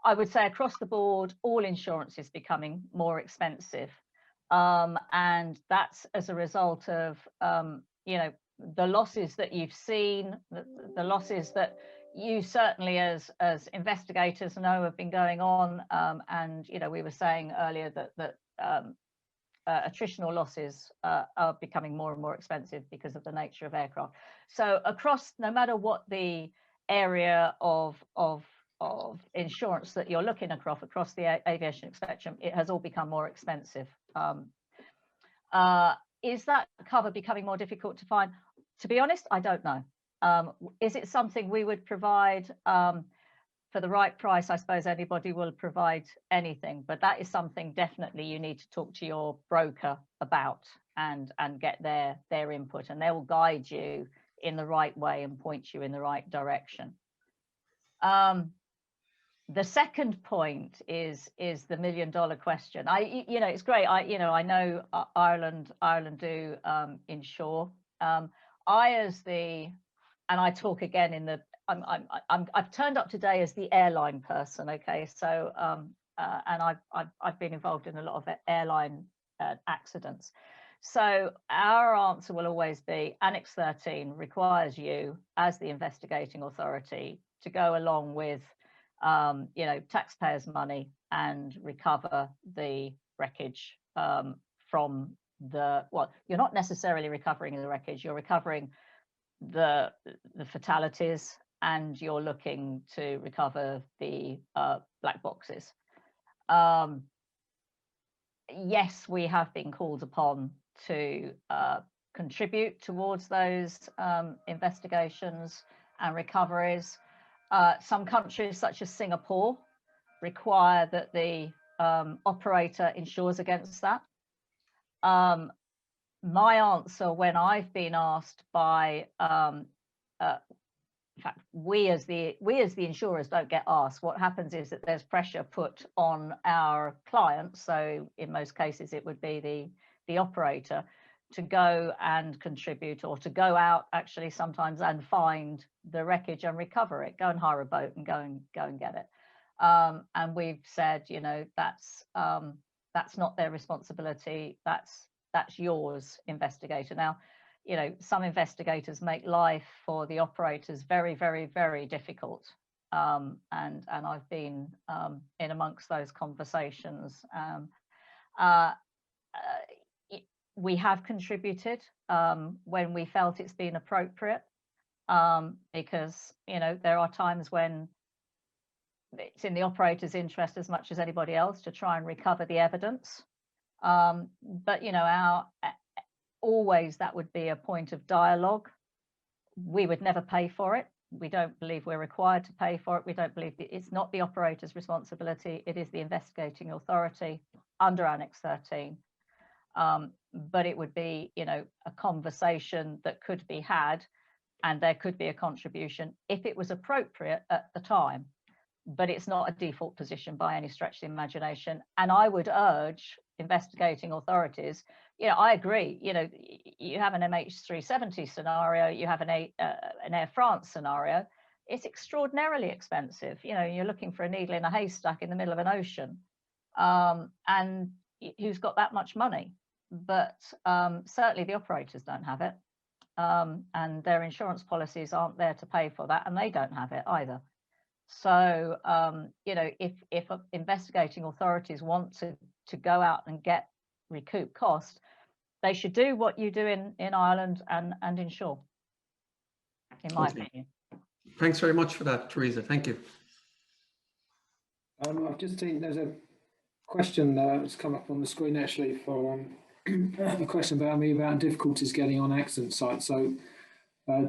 I would say across the board, all insurance is becoming more expensive. And that's as a result of, the losses that you've seen, the losses that you certainly as investigators know have been going on. And, we were saying earlier that attritional losses are becoming more and more expensive because of the nature of aircraft. So across, no matter what the area of insurance that you're looking across the aviation spectrum, it has all become more expensive. Is that cover becoming more difficult to find? To be honest, I don't know. Is it something we would provide for the right price? I suppose anybody will provide anything, but that is something definitely you need to talk to your broker about and get their input, and they will guide you in the right way and point you in the right direction. The second point is the $1 million question. It's great. I know Ireland do insure. I talk again in the. I've turned up today as the airline person. Okay, so and I've been involved in a lot of airline accidents. So our answer will always be Annex 13 requires you as the investigating authority to go along with taxpayers' money and recover the wreckage from you're not necessarily recovering the wreckage, you're recovering the fatalities, and you're looking to recover the black boxes. Yes, we have been called upon to contribute towards those investigations and recoveries. Some countries, such as Singapore, require that the operator insures against that. My answer, when I've been asked by, in fact, we as the insurers don't get asked. What happens is that there's pressure put on our clients. So in most cases, it would be the operator to go and contribute, or to go out actually sometimes and find the wreckage and recover it, go and hire a boat and go and get it. And we've said, that's not their responsibility. That's yours, investigator. Now, some investigators make life for the operators very, very, very difficult. And I've been in amongst those conversations. We have contributed when we felt it's been appropriate, because there are times when it's in the operator's interest as much as anybody else to try and recover the evidence. But always that would be a point of dialogue. We would never pay for it. We don't believe we're required to pay for it. We don't believe it's not the operator's responsibility. It is the investigating authority under Annex 13. But it would be, a conversation that could be had, and there could be a contribution if it was appropriate at the time. But it's not a default position by any stretch of the imagination. And I would urge investigating authorities, I agree, you have an MH370 scenario, you have an Air France scenario, it's extraordinarily expensive. You're looking for a needle in a haystack in the middle of an ocean. And who's got that much money? But certainly the operators don't have it. And their insurance policies aren't there to pay for that, and they don't have it either. So, if investigating authorities want to go out and recoup cost, they should do what you do in Ireland and insure, in my opinion. Thanks very much for that, Teresa. Thank you. I've just seen there's a question that's come up on the screen actually for a question about difficulties getting on accident sites. So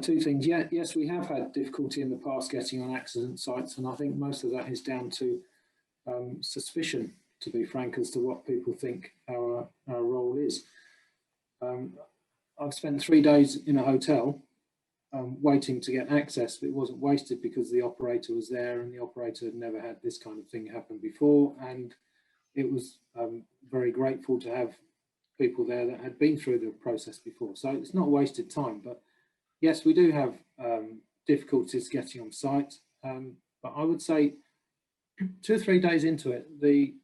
two things. Yes, we have had difficulty in the past getting on accident sites, and I think most of that is down to suspicion to be frank, as to what people think our role is. I've spent 3 days in a hotel waiting to get access, but it wasn't wasted because the operator was there, and the operator had never had this kind of thing happen before, and it was very grateful to have people there that had been through the process before. So it's not wasted time, but yes, we do have difficulties getting on site, but I would say 2 or 3 days into it, the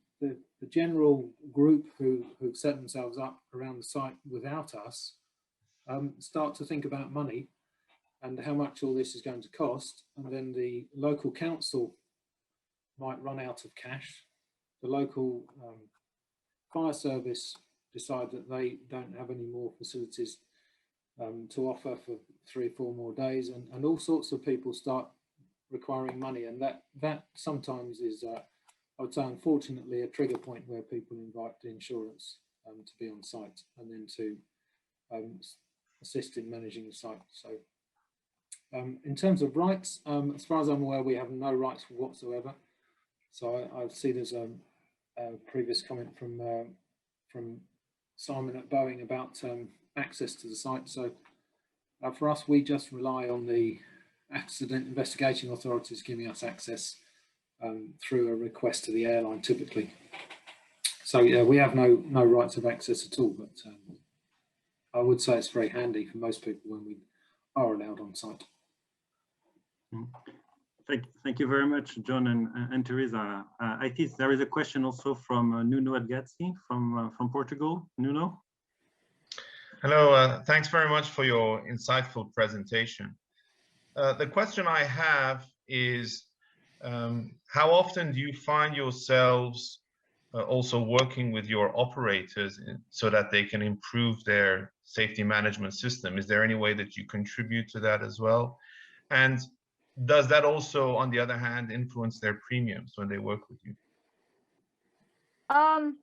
general group who set themselves up around the site without us start to think about money and how much all this is going to cost, and then the local council might run out of cash. The local fire service decide that they don't have any more facilities to offer for 3 or 4 more days, and all sorts of people start requiring money, and that sometimes is, I would say, unfortunately, a trigger point where people invite the insurance to be on site and then to assist in managing the site. So in terms of rights, as far as I'm aware, we have no rights whatsoever. So I see there's a previous comment from Simon at Boeing about access to the site. So for us, we just rely on the accident investigation authorities giving us access through a request to the airline typically. So yeah, we have no rights of access at all, but I would say it's very handy for most people when we are allowed on site. Thank you very much, John and Teresa. I think there is a question also from Nuno Adgatzi from Portugal. Nuno? Hello, thanks very much for your insightful presentation. The question I have is, how often do you find yourselves also working with your operators so that they can improve their safety management system? Is there any way that you contribute to that as well? And does that also, on the other hand, influence their premiums when they work with you? I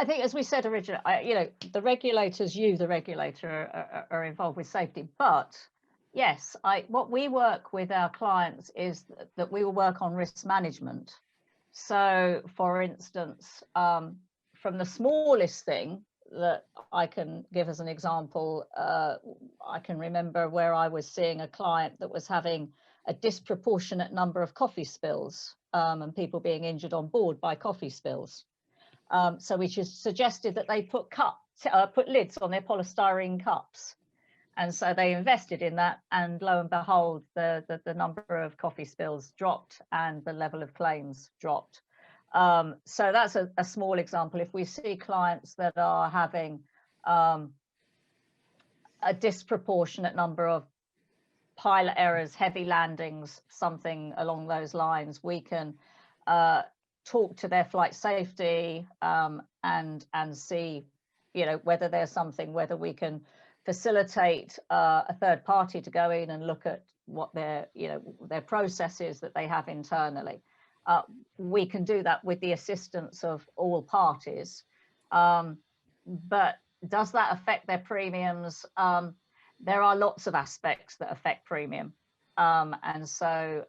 think, as we said originally, the regulators, the regulator, are involved with safety. But yes, what we work with our clients is that we will work on risk management. So, for instance, from the smallest thing that I can give as an example, I can remember where I was seeing a client that was having a disproportionate number of coffee spills and people being injured on board by coffee spills. So we just suggested that they put lids on their polystyrene cups. And so they invested in that, and lo and behold, the number of coffee spills dropped and the level of claims dropped. So that's a small example. If we see clients that are having a disproportionate number of pilot errors, heavy landings, something along those lines, we can talk to their flight safety and see, whether there's something, whether we can facilitate a third party to go in and look at what their processes that they have internally. We can do that with the assistance of all parties. But does that affect their premiums? There are lots of aspects that affect premium. And so,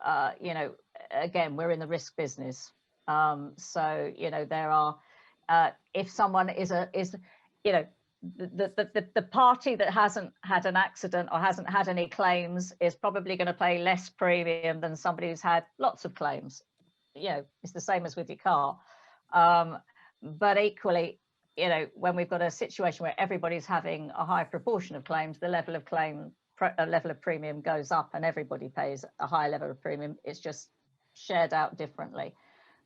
again, we're in the risk business. So, there are, if someone is the party that hasn't had an accident or hasn't had any claims is probably going to pay less premium than somebody who's had lots of claims. It's the same as with your car. But equally, when we've got a situation where everybody's having a high proportion of claims, the level of premium goes up and everybody pays a higher level of premium. It's just shared out differently.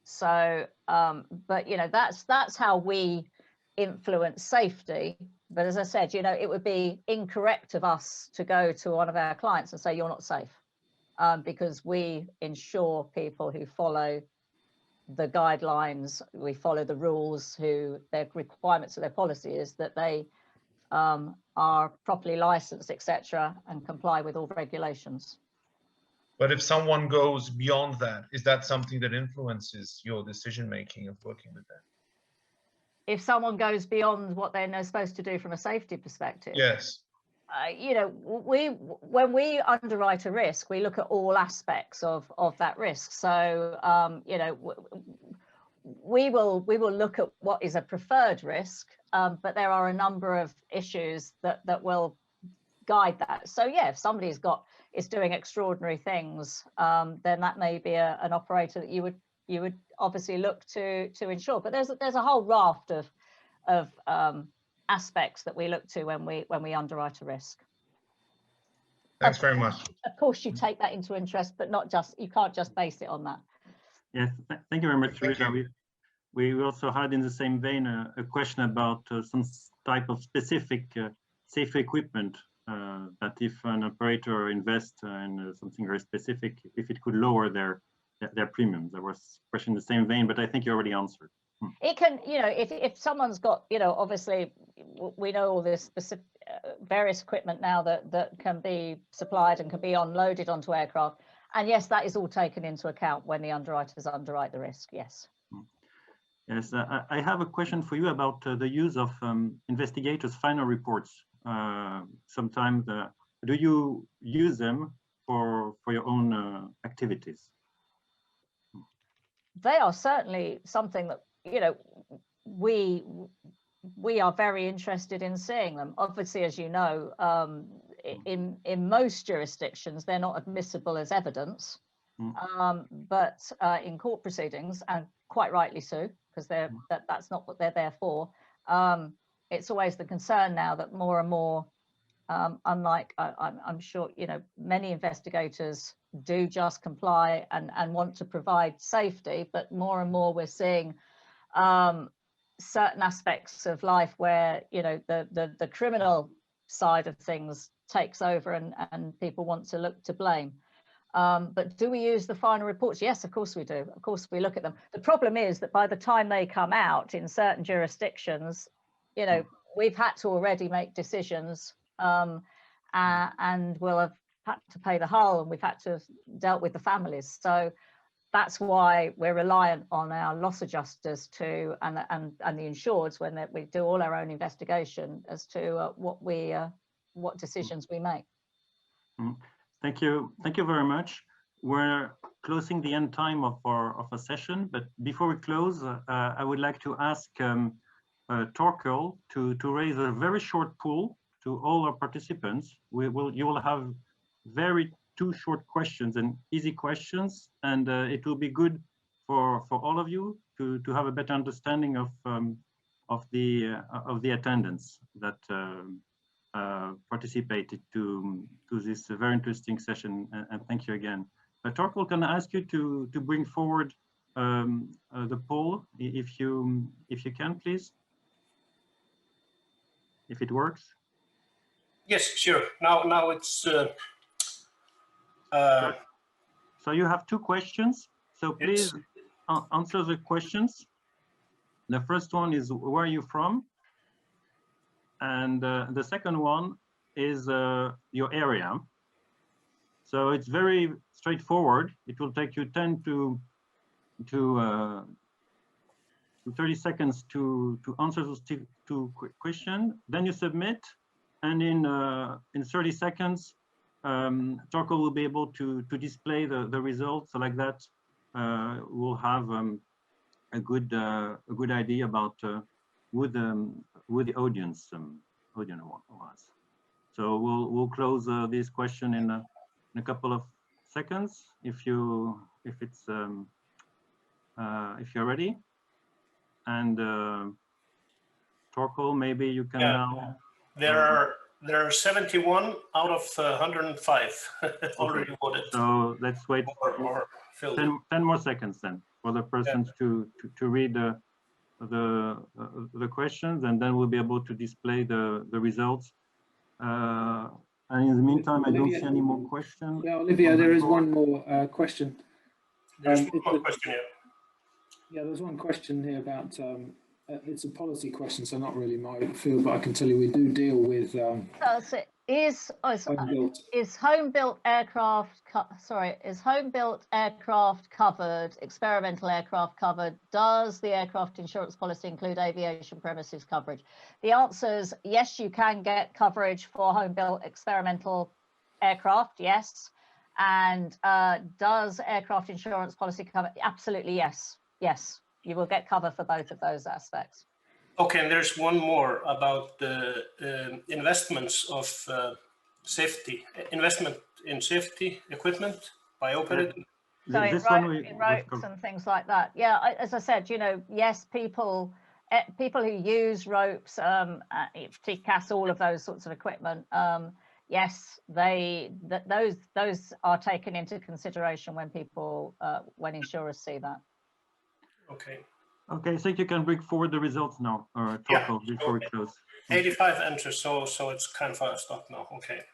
So, but that's how we influence safety. But as I said, it would be incorrect of us to go to one of our clients and say you're not safe, because we insure people who follow the guidelines, we follow the rules, who their requirements of their policy is that they are properly licensed, etc., and comply with all regulations. But if someone goes beyond that, is that something that influences your decision making of working with them? If someone goes beyond what they're supposed to do from a safety perspective, yes. When we underwrite a risk, we look at all aspects of that risk. So, we will look at what is a preferred risk, but there are a number of issues that will guide that. So yeah, if somebody's is doing extraordinary things, then that may be an operator that you would obviously look to insure. But there's a whole raft of aspects that we look to when we underwrite a risk. Thanks very much. Of course, you take that into interest, but you can't just base it on that. Yes, thank you very much, Teresa. We also had in the same vein a question about some type of specific safe equipment that if an operator invests in something very specific, if it could lower their premiums. There was a question in the same vein, but I think you already answered. It can, if someone's got, obviously we know all this specific various equipment now that can be supplied and can be unloaded onto aircraft. And yes, that is all taken into account when the underwriters underwrite the risk, yes. Yes, I have a question for you about the use of investigators' final reports. Sometimes, do you use them for your own activities? They are certainly something that, we are very interested in seeing them. Obviously, as you know, in most jurisdictions, they're not admissible as evidence, but in court proceedings, and quite rightly so, because that's not what they're there for. It's always the concern now that more and more, unlike I'm sure many investigators do just comply and want to provide safety, but more and more we're seeing certain aspects of life where the criminal side of things takes over and people want to look to blame. But do we use the final reports? Yes, of course we do. Of course we look at them. The problem is that by the time they come out in certain jurisdictions, we've had to already make decisions and we'll have had to pay the hull, and we've had to have dealt with the families. So that's why we're reliant on our loss adjusters and the insureds when we do all our own investigation as to what decisions we make. Thank you very much. We're closing the end time of our session, but before we close, I would like to ask Torkel to raise a very short poll to all our participants. You will have two short questions and easy questions, and it will be good for all of you to have a better understanding of the attendance that participated to this very interesting session, and thank you again. Torkel, can I ask you to bring forward the poll if you can, please, if it works? Yes, sure. Now it's. So you have two questions. So please answer the questions. The first one is, where are you from? And the second one is your area. So it's very straightforward. It will take you 10 to 30 seconds to answer those two questions. Then you submit, and in 30 seconds, Torkel will be able to display the results. So like that, we'll have a good idea about who the audience was. So we'll close this question in a couple of seconds if you're ready. And Torkel, maybe you can now. There are 71 out of 105 already voted. So let's wait more 10 more seconds then for the persons to read the questions, and then we'll be able to display the results. And in the meantime, I don't see any more questions. Yeah, Olivia, there is one more question. There's one more question here. Yeah, there's one question here about, it's a policy question, so not really my field, but I can tell you we do deal with is home built aircraft covered, experimental aircraft covered? Does the aircraft insurance policy include aviation premises coverage? The answer is yes, you can get coverage for home built experimental aircraft, yes. And does aircraft insurance policy cover? Absolutely, yes. you will get cover for both of those aspects. Okay, and there's one more about the investments of safety, investment in safety equipment by operating. So in ropes and things like that. Yeah, as I said, you know, yes, people who use ropes, TCAS, all of those sorts of equipment, yes, those are taken into consideration when people when insurers see that. Okay. Okay, I think you can bring forward the results now, or before we close. 85 entries, so it's kind of a stop now. Okay.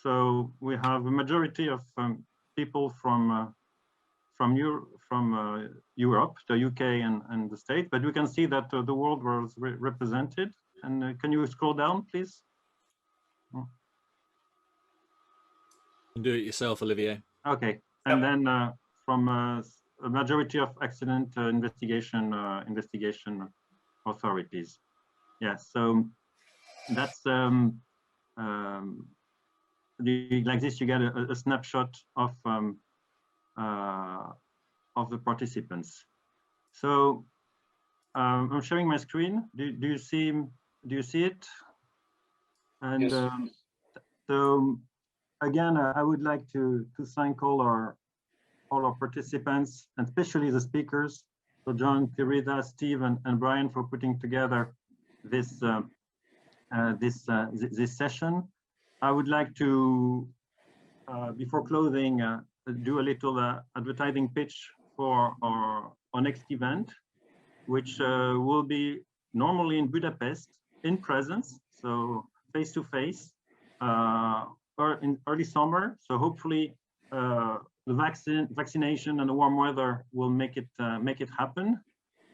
So we have a majority of people from Europe, the UK and the States, but we can see that the world was represented. And can you scroll down, please? You can do it yourself, Olivier. Okay, and then from a majority of accident investigation authorities. Yes, so that's like this. You get a snapshot of the participants. So I'm sharing my screen. Do you see it? And yes. So again, I would like to thank all our participants, and especially the speakers. So John, Kirita, Steve, and Brian for putting together this this session. I would like to, before closing, do a little advertising pitch for our next event, which will be normally in Budapest in presence, so face to face, or in early summer. So hopefully the vaccination and the warm weather will make it happen.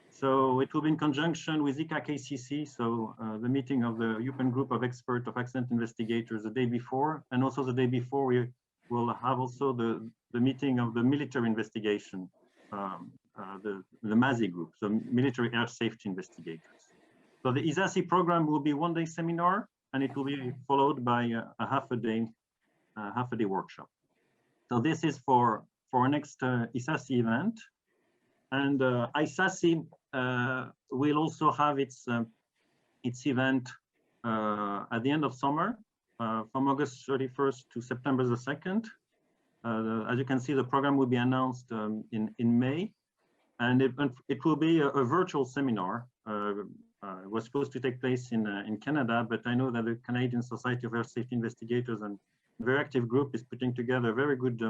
So it will be in conjunction with ICA-KCC, so the meeting of the European Group of Experts of Accident Investigators the day before, and also the day before we will have also the meeting of the military investigation, the MASI group, so Military Air Safety Investigators. So the ESASI program will be one-day seminar, and it will be followed by a half a day workshop. So this is for our next ESASI event. And ESASI will also have its event at the end of summer, from August 31st to September the 2nd. As you can see, the program will be announced in May, and it will be a virtual seminar. It was supposed to take place in Canada, but I know that the Canadian Society of Air Safety Investigators and very active group is putting together a very good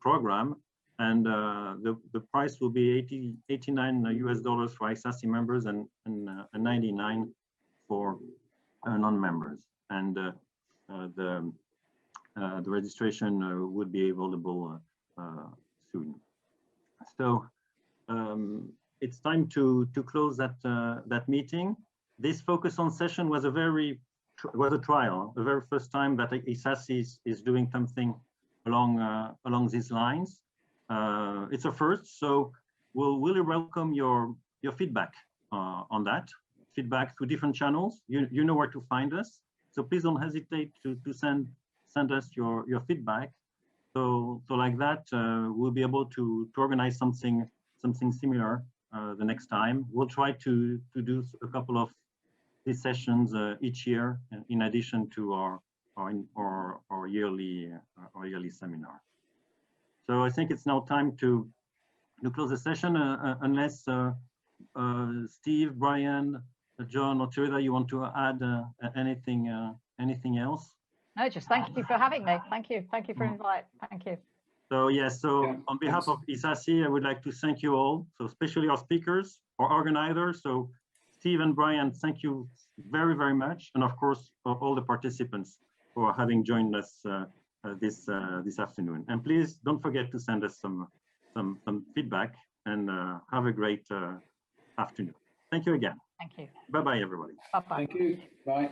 program. And the price will be $89 US for ESASI members and 99 for non-members. And the registration would be available soon. So it's time to close that meeting. This FocusOn session was a trial, the very first time that ESASI is doing something along these lines. It's a first, so we'll really welcome your feedback on that. Feedback through different channels. You know where to find us. So please don't hesitate to send us your feedback. So like that, we'll be able to organize something similar the next time. We'll try to do a couple of these sessions each year, in addition to our yearly seminar. So I think it's now time to close the session, unless Steve, Brian, John, or Teresa, you want to add anything else? No, just thank you for having me. Thank you for invite. Thank you. So yes, so on behalf of ESASI, I would like to thank you all. So especially our speakers, our organizers. So Steve and Brian, thank you very, very much, and of course all the participants for having joined us this afternoon. And please don't forget to send us some feedback, and have a great afternoon. Thank you again. Thank you. Bye-bye, everybody. Bye-bye. Thank you. Bye.